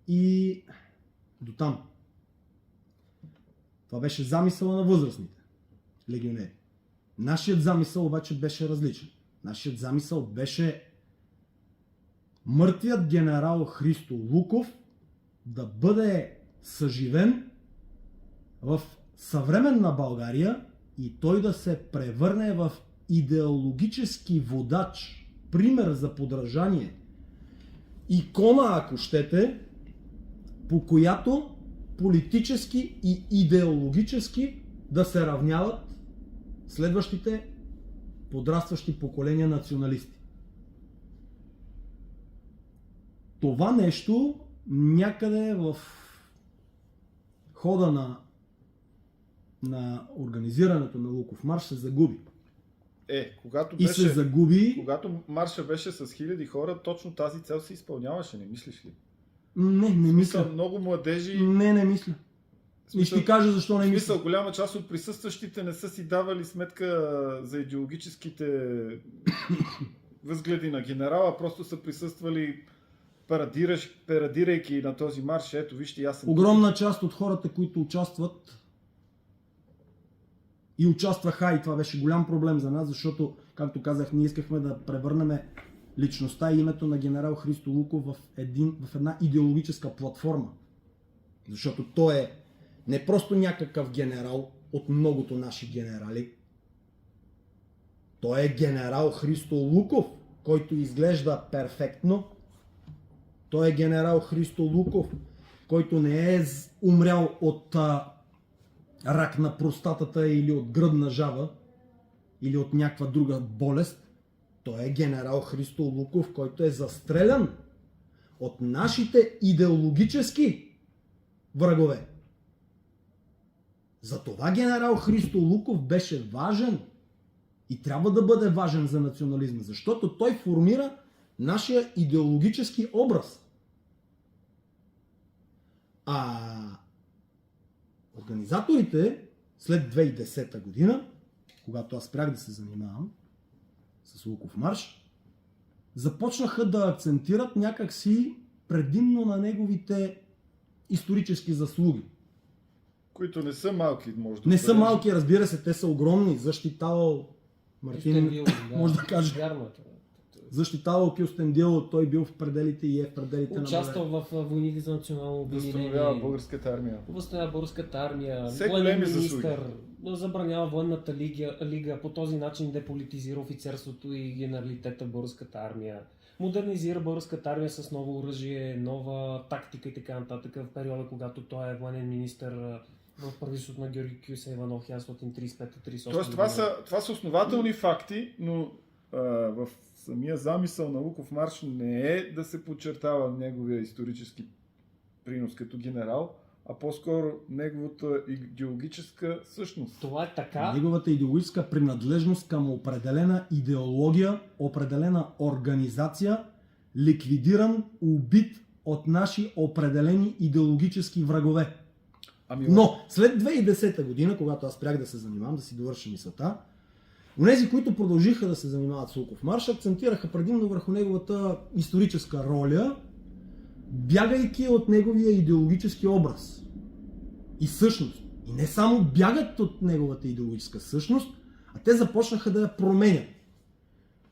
И до там. Това беше замисъла на възрастните легионери. Нашият замисъл обаче беше различен. Нашият замисъл беше мъртвият генерал Христо Луков да бъде съживен в съвременна България и той да се превърне в идеологически водач, пример за подражание, икона, ако щете, по която политически и идеологически да се равняват следващите подрастващи поколения националисти. Това нещо някъде в хода на организирането на Луков марш се загуби. И се загуби. Когато марша беше с хиляди хора, точно тази цел се изпълняваше, не мислиш ли? Не мисля. Много младежи... Не мисля. И ще ти кажа защо не мисля. Смисъл, голяма част от присъстващите не са си давали сметка за идеологическите възгледи на генерала, просто са присъствали парадирайки на този марш. Ето, вижте, аз съм... Огромна част от хората, които участват и участваха, и това беше голям проблем за нас, защото, както казах, ние искахме да превърнем личността и името на генерал Христо Луков в една идеологическа платформа. Защото той е не просто някакъв генерал от многото наши генерали. Той е генерал Христо Луков, който изглежда перфектно. Той е генерал Христо Луков, който не е умрял от рак на простатата или от гръдна жаба или от някаква друга болест. Той е генерал Христо Луков, който е застрелян от нашите идеологически врагове. Затова генерал Христо Луков беше важен и трябва да бъде важен за национализма, защото той формира нашия идеологически образ. А организаторите след 2010 година, когато аз спрях да се занимавам с Луков марш, започнаха да акцентират някакси предимно на неговите исторически заслуги. Които не са малки, може да не са малки, разбира се, те са огромни. Защитавал Мартин, може да каже. Защитавал Кюстендил, той бил в пределите и е в пределите на България. Участвал в войните за национално обединение. Възстановява българската армия. Възстановява българската армия. Военен министър. Забранява военната лига. По този начин деполитизира офицерството и генералитета в българската армия. Модернизира българската армия с ново оръжие, нова тактика и така нататък. В периода, когато той е военен министър в правителството на Георги Кюса Иванов 1935-38. Тоест това са основателни факти, но в самия замисъл на Луков марш не е да се подчертава неговия исторически принос като генерал, а по-скоро неговата идеологическа същност. Това е така. Неговата идеологическа принадлежност към определена идеология, определена организация, ликвидиран, убит от наши определени идеологически врагове. Но след 2010 година, когато аз спрях да се занимавам, да си довърша мисълта, онези, които продължиха да се занимават с Луков марш, акцентираха предимно върху неговата историческа роля, бягайки от неговия идеологически образ и същност. И не само бягат от неговата идеологическа същност, а те започнаха да я променят.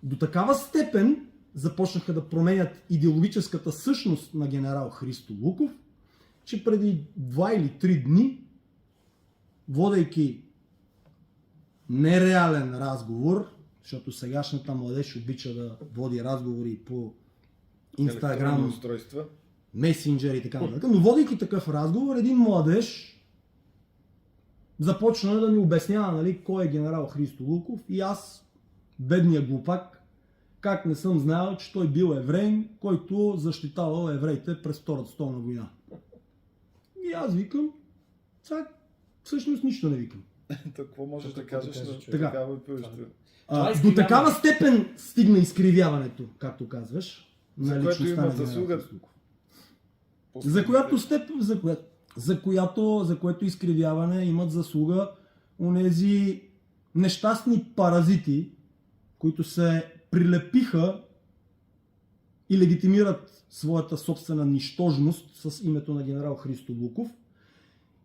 До такава степен започнаха да променят идеологическата същност на генерал Христо Луков, че преди 2 или 3 дни, водейки нереален разговор, защото сегашната младеж обича да води разговори по Инстаграм, месенджер и така нататък, но водейки такъв разговор, един младеж започна да ми обяснява, нали, кой е генерал Христо Луков и аз, бедния глупак, как не съм знаел, че той бил евреин, който защитавал евреите през Втората световна война. И аз викам, сега всъщност нищо не викам. Какво можеш да Какво да кажеш кажеш, на човек? такава повеща? Това е До изкривяване. такава степен стигна изкривяването, както казваш, За на което личността има на генерал заслуга. Христолуков. За което изкривяване имат заслуга онези нещастни паразити, които се прилепиха и легитимират своята собствена нищожност с името на генерал Христо Луков.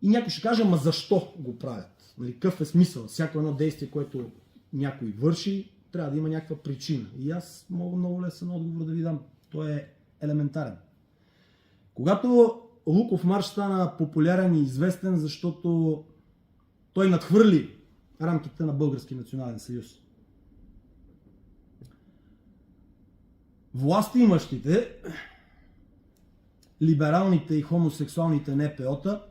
И някой ще каже, ма защо го правят? Нали, какъв е смисъл? Всяко едно действие, което някой върши, трябва да има някаква причина. И аз мога много лесен отговор да ви дам. Той е елементарен. Когато Луков марш стана популярен и известен, защото той надхвърли рамките на Български национален съюз. Власти имащите, либералните и хомосексуалните НПО-та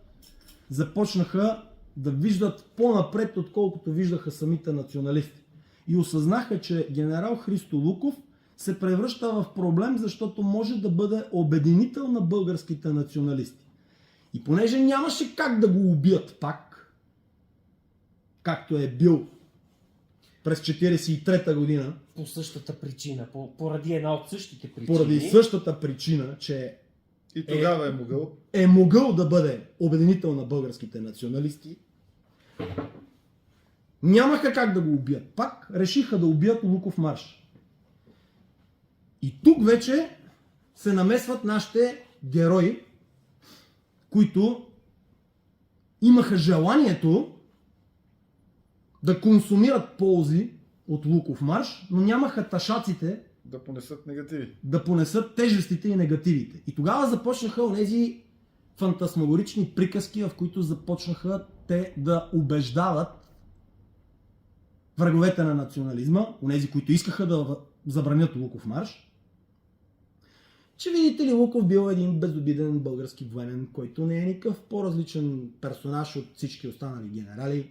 започнаха да виждат по-напред, отколкото виждаха самите националисти. И осъзнаха, че генерал Христо Луков се превръща в проблем, защото може да бъде обединител на българските националисти. И понеже нямаше как да го убият пак, както е бил през 1943 година, По същата причина, поради една от същите причини. поради същата причина, че И тогава е могъл. е могъл да бъде обединител на българските националисти, нямаха как да го убият. Пак решиха да убият Луков марш. И тук вече се намесват нашите герои, които имаха желанието да консумират ползи от Луков марш, но нямаха ташаците Да понесат негативи. да понесат тежестите и негативите. И тогава започнаха онези фантасмагорични приказки, в които започнаха те да убеждават враговете на национализма, онези, които искаха да забранят Луков марш, че видите ли, Луков бил един безобиден български военен, който не е никакъв по-различен персонаж от всички останали генерали,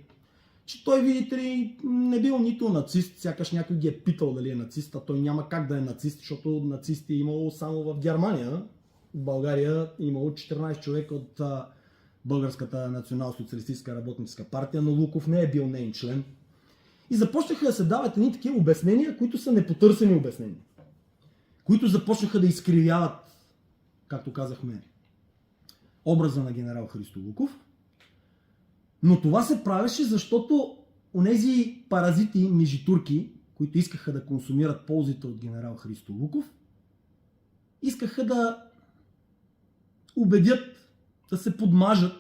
че той, видите ли, не бил нито нацист, сякаш някой ги е питал дали е нацист, а той няма как да е нацист, защото нацисти е имало само в Германия. В България е имало 14 човека от Българската национал-социалистическа работническа партия, но Луков не е бил неин член. И започнаха да се дават едни такива обяснения, които са непотърсени обяснения. Които започнаха да изкривяват, както казахме, образа на генерал Христо Луков. Но това се правеше, защото онези паразити, мижитурки, които искаха да консумират ползите от генерал Христо Луков, искаха да убедят, да се подмажат,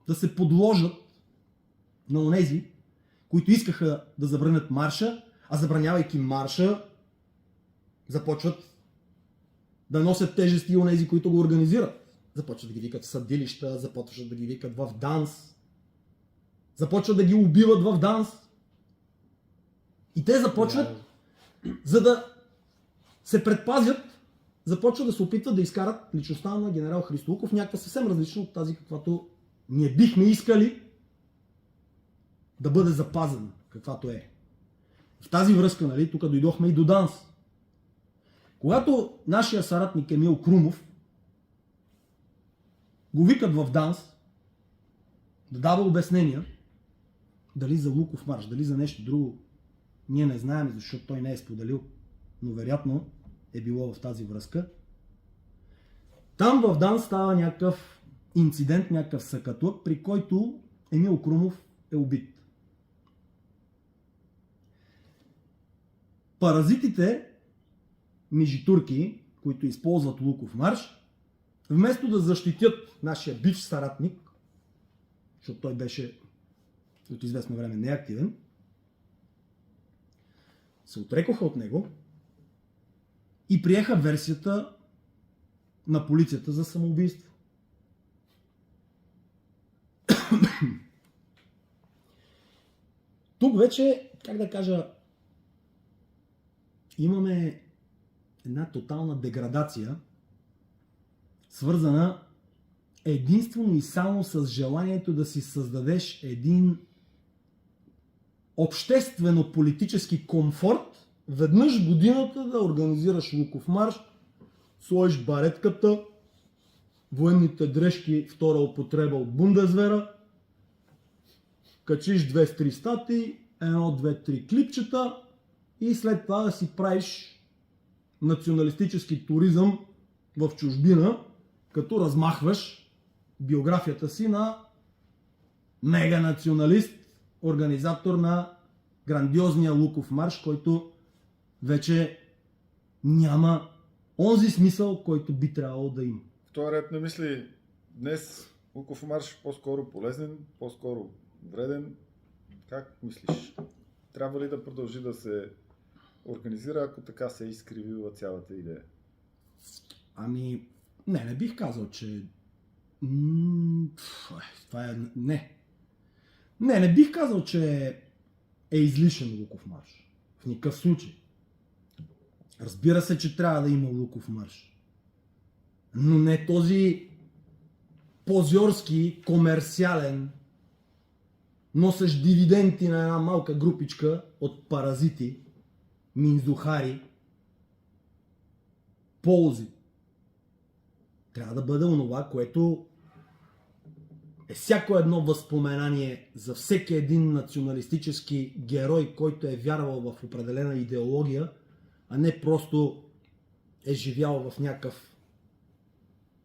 да се подложат на онези, които искаха да забранят марша, а забранявайки марша, започват да носят тежести и онези, които го организират. Започват да ги викат в съдилища, започват да ги викат в ДАНС, започват да ги убиват в ДАНС. И те започват, за да се предпазят, започват да се опитват да изкарат личността на генерал Христо Луков някаква съвсем различна от тази, каквато ние бихме искали да бъде запазена, каквато е. В тази връзка, нали, тук дойдохме и до ДАНС. Когато нашия съратник Емил Крумов го викат в ДАНС да дава обяснения, дали за Луков марш, дали за нещо друго, ние не знаем, защото той не е споделил, но вероятно е било в тази връзка. Там в ДАНС става някакъв инцидент, някакъв съкатлък, при който Емил Крумов е убит. Паразитите, мижитурки, които използват Луков марш, вместо да защитят нашия бивш съратник, защото той беше от известно време неактивен, се отрекоха от него и приеха версията на полицията за самоубийство. Тук вече, как да кажа, имаме една тотална деградация, свързана единствено и само с желанието да си създадеш един обществено-политически комфорт веднъж годината да организираш Луков марш, сложиш баретката, военните дрежки втора употреба от Бундесвера, качиш 2-3 статии, 1-2-3 клипчета и след това да си правиш националистически туризъм в чужбина, като размахваш биографията си на мега националист, организатор на грандиозния Луков марш, който вече няма онзи смисъл, който би трябвало да има. В този ред на мисли, днес Луков марш по-скоро полезен, по-скоро вреден. Как мислиш? Трябва ли да продължи да се организира, ако така се е изкривила цялата идея? Ами, не бих казал, че... Това е... Не бих казал, че е излишен Луков марш. В никакъв случай. Разбира се, че трябва да има Луков марш. Но не този позорски, комерциален, носещ дивиденти на една малка групичка от паразити, минзухари, ползи. Трябва да бъде онова, което е всяко едно възпоменание за всеки един националистически герой, който е вярвал в определена идеология, а не просто е живял в някакъв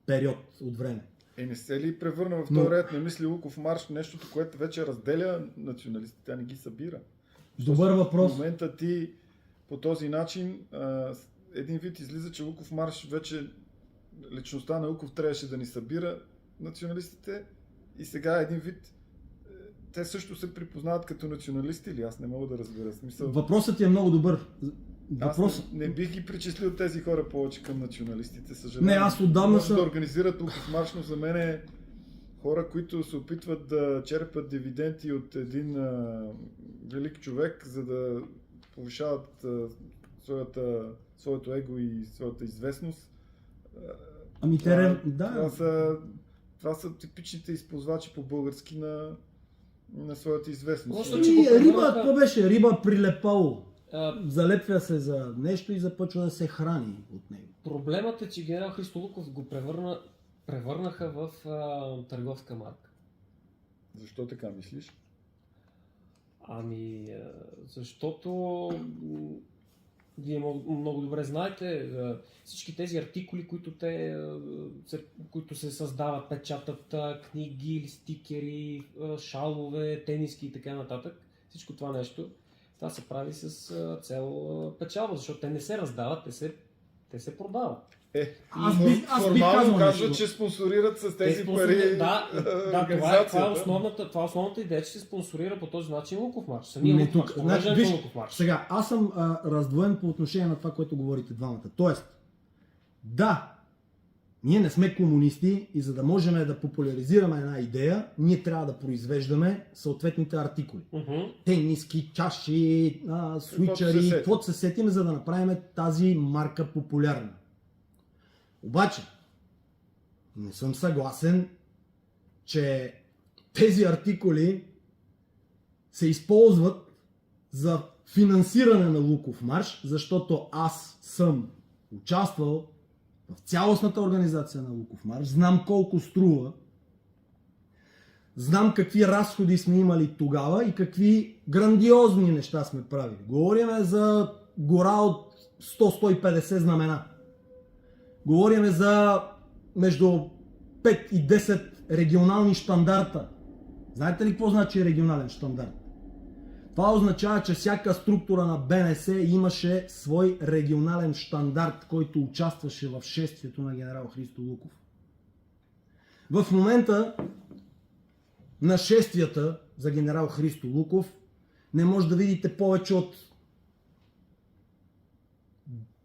период от време. Не се ли превърна в този ред на мисли Луков марш нещото, което вече разделя националистите, а не ги събира? Добър въпрос. В момента ти по този начин един вид излиза, че Луков марш вече личността на Луков трябваше да ни събира националистите и сега един вид те също се припознават като националисти или аз не мога да разбера смисъл. Въпросът ти е много добър. Аз не бих ги причислил тези хора повече към националистите, съжалявам. Не, аз отдавна съм... да организират Луков марш, но за мен е хора, които се опитват да черпят дивиденти от един велик човек, за да повишават своето его и своята известност. Ами да. Това са типичните използвачи по български на своята известност. Това беше риба прилепало. Залепва се за нещо и започва да се храни от него. Проблемът е, че генерал Христо Луков го превърнаха в търговска марка. Защо така мислиш? Ами, защото вие много добре знаете, всички тези артикули, които се създават, печатат книги, стикери, шалове, тениски и така нататък, всичко това нещо, това се прави с цел печалба, защото те не се раздават, те се продават. Формално казват, че спонсорират с тези пари. Това е основната идея, че се спонсорира по този начин Луков марш. Луков марш. Сега, аз съм раздвоен по отношение на това, което говорите двамата. Тоест, да, ние не сме комунисти и за да можем да популяризираме една идея, ние трябва да произвеждаме съответните артикули. Тениски, чаши, свичари, каквото се сетим, за да направим тази марка популярна. Обаче, не съм съгласен, че тези артикули се използват за финансиране на Луков марш, защото аз съм участвал в цялостната организация на Луков марш, знам колко струва, знам какви разходи сме имали тогава и какви грандиозни неща сме правили. Говорим за гора от 100-150 знамена. Говорим за между 5 и 10 регионални щандарта. Знаете ли какво значи регионален щандарт? Това означава, че всяка структура на БНС имаше свой регионален щандарт, който участваше в шествието на генерал Христо Луков. В момента на шествията за генерал Христо Луков не може да видите повече от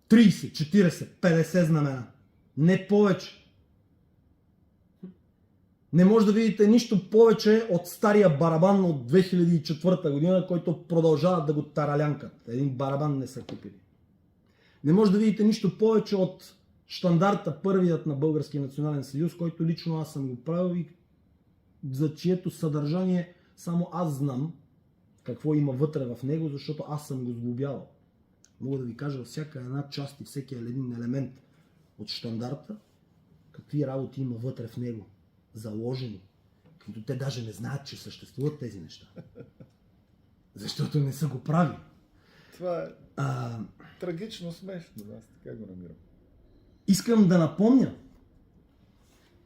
30, 40, 50 знамена. Не повече. Не може да видите нищо повече от стария барабан от 2004 година, който продължават да го таралянкат. Един барабан не са купили. Не може да видите нищо повече от щандарта, първият на Българския национален съюз, който лично аз съм го правил и за чието съдържание само аз знам какво има вътре в него, защото аз съм го сглобявал. Мога да ви кажа всяка една част и всеки един елемент от щандарта, какви работи има вътре в него, заложени, които те даже не знаят, че съществуват тези неща. Защото не са го правили. Това е трагично смешно, аз така го намирам. Искам да напомня,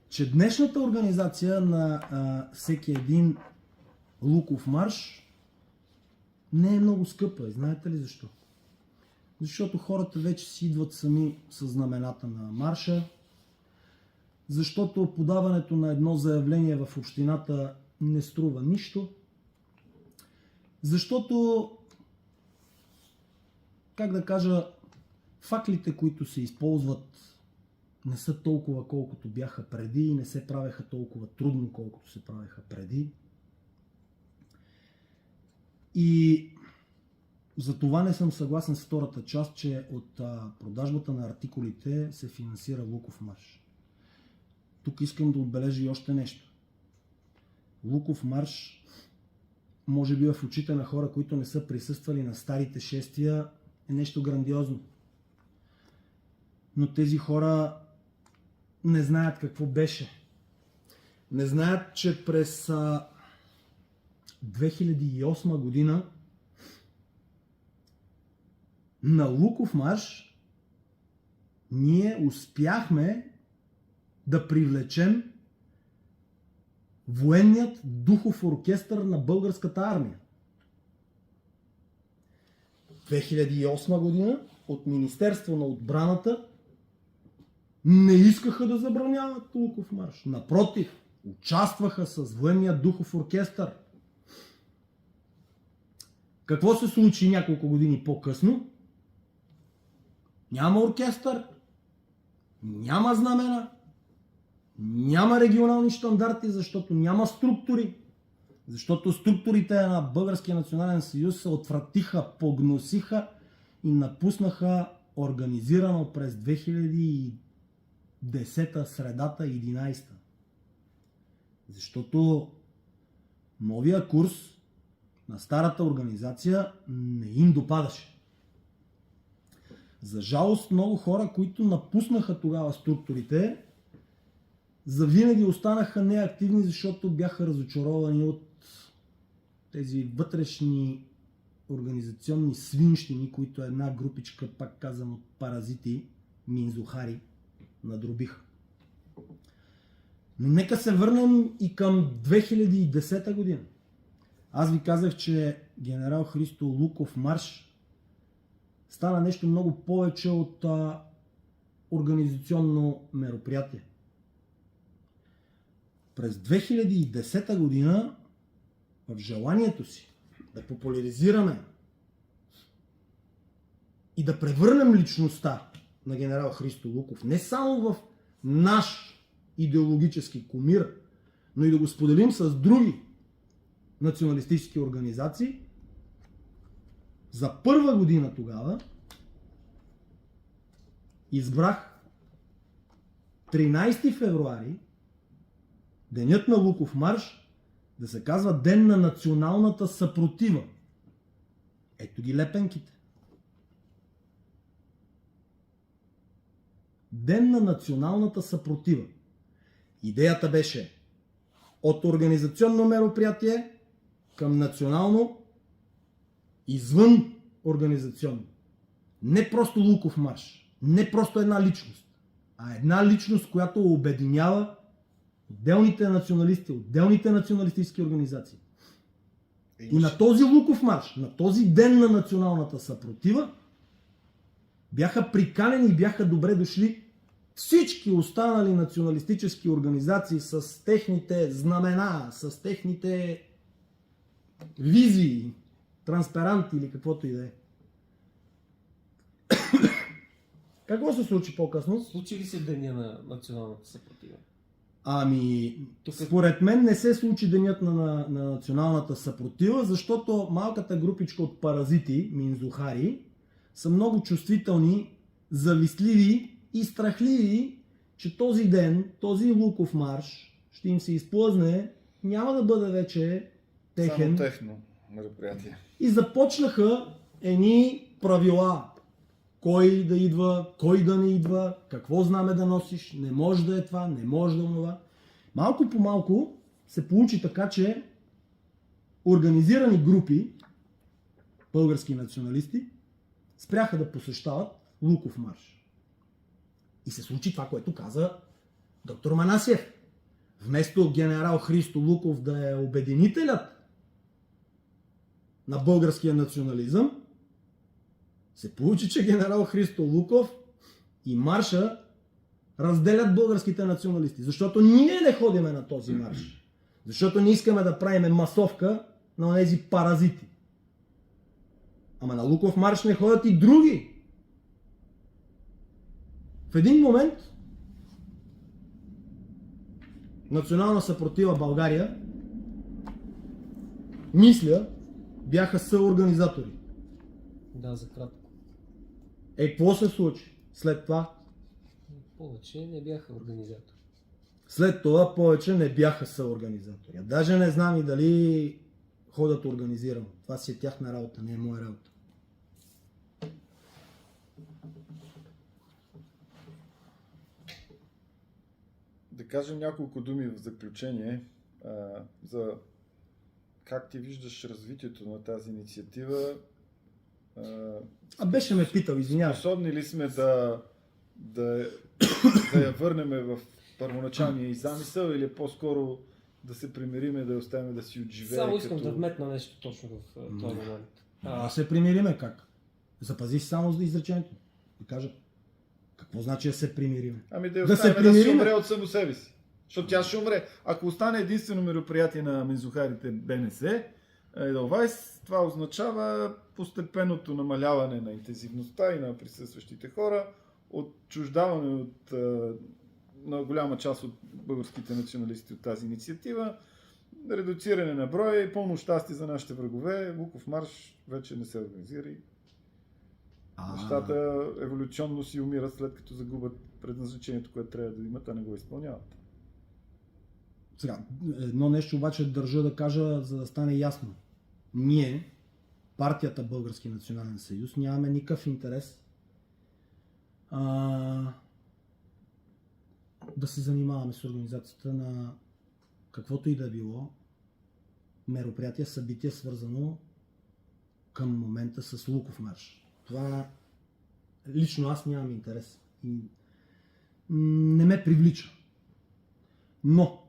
че днешната организация на всеки един Луков марш не е много скъпа. И знаете ли защо? Защото хората вече си идват сами с знамената на марша, защото подаването на едно заявление в общината не струва нищо, защото, как да кажа, факлите, които се използват, не са толкова колкото бяха преди и не се правеха толкова трудно, колкото се правеха преди. И за това не съм съгласен с втората част, че от продажбата на артикулите се финансира Луков марш. Тук искам да отбележа и още нещо. Луков марш, може би в очите на хора, които не са присъствали на старите шествия, е нещо грандиозно. Но тези хора не знаят какво беше. Не знаят, че през 2008 година на Луков марш ние успяхме да привлечем военният духов оркестър на българската армия. 2008 година от Министерство на отбраната не искаха да забраняват Луков марш. Напротив, участваха с военния духов оркестър. Какво се случи няколко години по-късно? Няма оркестър, няма знамена, няма регионални щандарти, защото няма структури. Защото структурите на Българския национален съюз се отвратиха, погносиха и напуснаха организирано през 2010 средата 11. Защото новия курс на старата организация не им допадаше. За жалост, много хора, които напуснаха тогава структурите, завинаги останаха неактивни, защото бяха разочаровани от тези вътрешни организационни свинщини, които една групичка, пак казвам, от паразити, минзухари, надробиха. Но нека се върнем и към 2010 година. Аз ви казах, че генерал Христо Луков марш стана нещо много повече от организационно мероприятие. През 2010 година в желанието си да популяризираме и да превърнем личността на генерал Христо Луков не само в наш идеологически кумир, но и да го споделим с други националистически организации, за първа година тогава избрах 13 февруари, денят на Луков марш, да се казва Ден на националната съпротива. Ето ги лепенките. Ден на националната съпротива. Идеята беше от организационно мероприятие към национално, извън организационно. Не просто Луков марш, не просто една личност, а една личност, която обединява отделните националисти, отделните националистически организации. И на този Луков марш, на този Ден на националната съпротива, бяха приканени и бяха добре дошли всички останали националистически организации с техните знамена, с техните визии, транспаранти или каквото и да е. Какво се случи по-късно? Случи ли се Деня на националната съпротива? Според мен не се случи денят на националната съпротива, защото малката групичка от паразити, минзухари, са много чувствителни, завистливи и страхливи, че този ден, този Луков марш ще им се изплъзне, няма да бъде вече техен. Само техно мероприятие. И започнаха едни правила, кой да идва, кой да не идва, какво знаме да носиш, не може да е това, не може да е това. Малко по малко се получи така, че организирани групи, български националисти, спряха да посещават Луков марш. И се случи това, което каза доктор Манасиев. Вместо генерал Христо Луков да е обединителят на българския национализъм, се получи, че генерал Христо Луков и марша разделят българските националисти. Защото ние не ходиме на този марш. Защото не искаме да правиме масовка на тези паразити. Ама на Луков марш не ходят и други. В един момент Национална съпротива България, мисля, бяха съорганизатори. Да, за кратко. Какво се случи след това? Повече не бяха организатори. След това повече не бяха съорганизатори. Даже не знам и дали ходят организирано. Това си е тяхна работа, не е моя работа. Да кажем няколко думи в заключение за как ти виждаш развитието на тази инициатива. Беше ме питал, извинявай. Способни ли сме да я върнем в първоначалния и замисъл или по-скоро да се примириме, да я оставим да си отживее? Само искам да вметна нещо точно в този момент. Да се примириме как? Запази си само за изречението. Да кажа. Какво значи да се примириме? Ами да я оставим да си умре от само себе си. Защото тя ще умре. Ако остане единствено мероприятие на мензухарите БНС, Edelweiss, това означава постепенното намаляване на интензивността и на присъстващите хора, отчуждаване на голяма част от българските националисти от тази инициатива, редуциране на броя и пълно щастие за нашите врагове. Луков марш вече не се организира и нещата еволюционно си умират, след като загубят предназначението, което трябва да имат, а не го изпълняват. Сега, едно нещо обаче държа да кажа, за да стане ясно. Ние, партията Български национален съюз, нямаме никакъв интерес да се занимаваме с организацията на каквото и да било мероприятие, събитие, свързано към момента с Луков марш. Това лично аз нямам интерес. Не ме привлича. Но,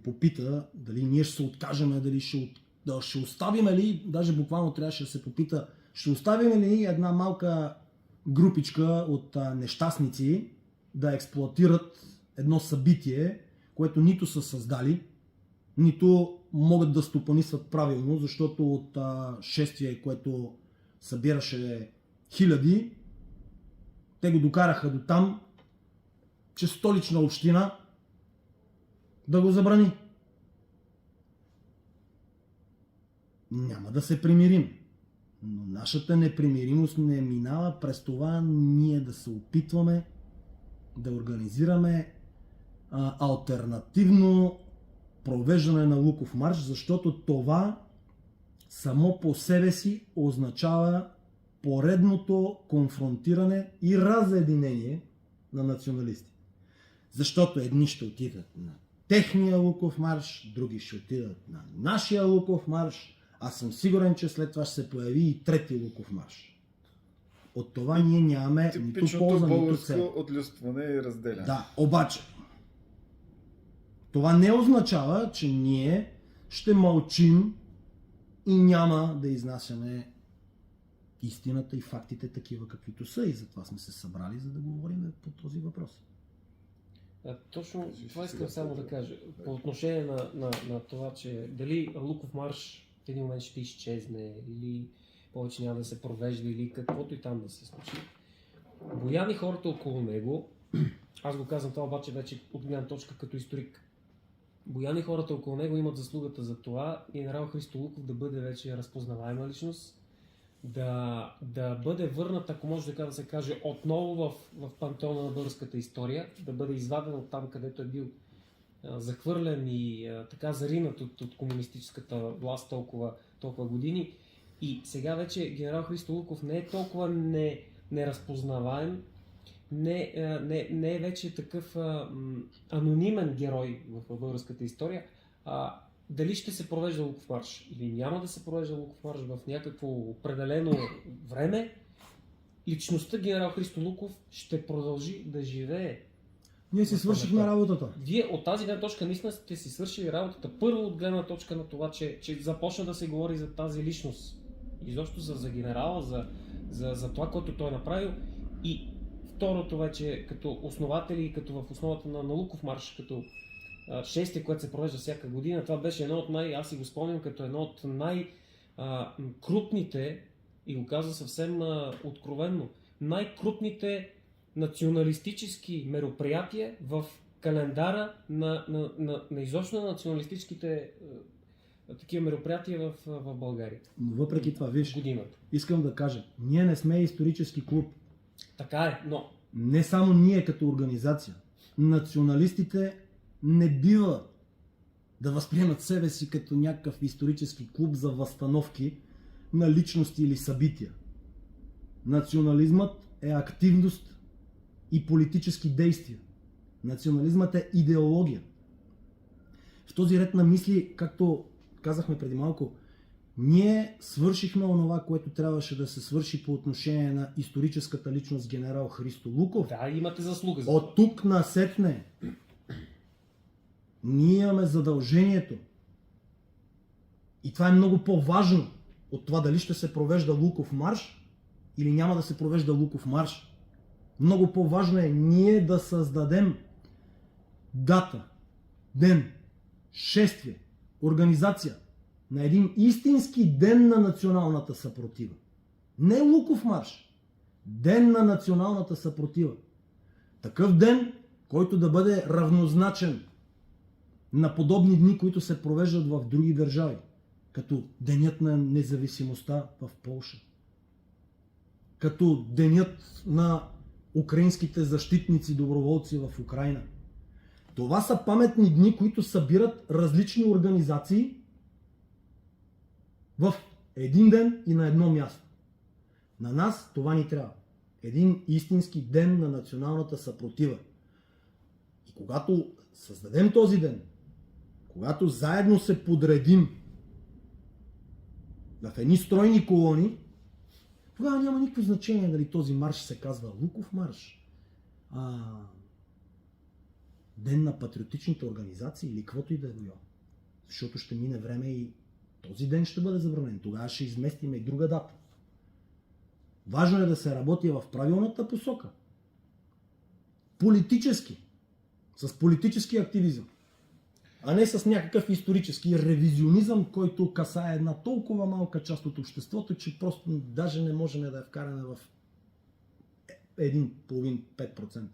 попита дали ние ще се откажем, дали ще оставим ли, даже буквално трябваше да се попита, ще оставим ли една малка групичка от нещастници да експлоатират едно събитие, което нито са създали, нито могат да стопанисват правилно, защото от шествие, което събираше хиляди, те го докараха до там, че Столична община да го забрани. Няма да се примирим. Но нашата непримиримост не минава през това ние да се опитваме да организираме алтернативно провеждане на Луков марш, защото това само по себе си означава поредното конфронтиране и разединение на националисти. Защото едни ще отидат на техния Луков марш, други ще отидат на нашия Луков марш. Аз съм сигурен, че след това ще се появи и трети Луков марш. От това ние нямаме нито полза, нито цел. Отлюстване и разделяне. Да, обаче това не означава, че ние ще мълчим и няма да изнасяме истината и фактите такива каквито са, и затова сме се събрали, за да говорим по този въпрос. Точно това искам само да кажа. По отношение на това, че дали Луков марш в един момент ще изчезне или повече няма да се провежда или каквото и там да се случи. Боян и хората около него, аз го казвам това обаче вече от гледна точка като историк, Боян и хората около него имат заслугата за това генерал Христо Луков да бъде вече разпознаваема личност, да бъде върнат, ако може така да се каже, отново в пантеона на българската история, да бъде изваден от там, където е бил захвърлен и така заринат от комунистическата власт толкова години. И сега вече генерал Христо Луков не е толкова неразпознаваем, не е вече такъв анонимен герой в българската история. Дали ще се провежда Луков марш или няма да се провежда Луков марш в някакво определено време, личността генерал Христо Луков ще продължи да живее. Ние си свършихме работата. Вие от тази гледна точка наистина сте си свършили работата. Първо от гледна точка на това, че започна да се говори за тази личност. Изобщо за генерала, за това, което той е направил. И второто вече, като основатели, като в основата на Луков марш, като шествие, което се провежда всяка година, това беше едно от аз си го спомням като едно от най-крупните, и го каза съвсем откровенно, най-крупните националистически мероприятия в календара на изобщо на националистическите такива мероприятия в България. Но въпреки това, виж, годината. Искам да кажа, ние не сме исторически клуб. Така е, но... Не само ние като организация. Националистите не бива да възприемат себе си като някакъв исторически клуб за възстановки на личности или събития. Национализмът е активност и политически действия. Национализмът е идеология. В този ред на мисли, както казахме преди малко, ние свършихме онова, което трябваше да се свърши по отношение на историческата личност генерал Христо Луков. Да, имате заслуга за От тук насетне ние имаме задължението, и това е много по-важно от това дали ще се провежда Луков марш или няма да се провежда Луков марш. Много по-важно е ние да създадем дата, ден, шествие, организация на един истински ден на националната съпротива. Не Луков марш, ден на националната съпротива. Такъв ден, който да бъде равнозначен на подобни дни, които се провеждат в други държави, като Денят на независимостта в Полша, като Денят на украинските защитници, доброволци в Украйна. Това са паметни дни, които събират различни организации в един ден и на едно място. На нас това ни трябва. Един истински ден на националната съпротива. И когато създадем този ден, когато заедно се подредим в едни стройни колони, тогава няма никакво значение дали този марш се казва Луков марш, ден на патриотичните организации или каквото и да е било. Защото ще мине време и този ден ще бъде забранен. Тогава ще изместим и друга дата. Важно е да се работи в правилната посока. Политически. С политически активизъм. А не с някакъв исторически ревизионизъм, който касае една толкова малка част от обществото, че просто даже не можем да я вкараме в 1,5-5%.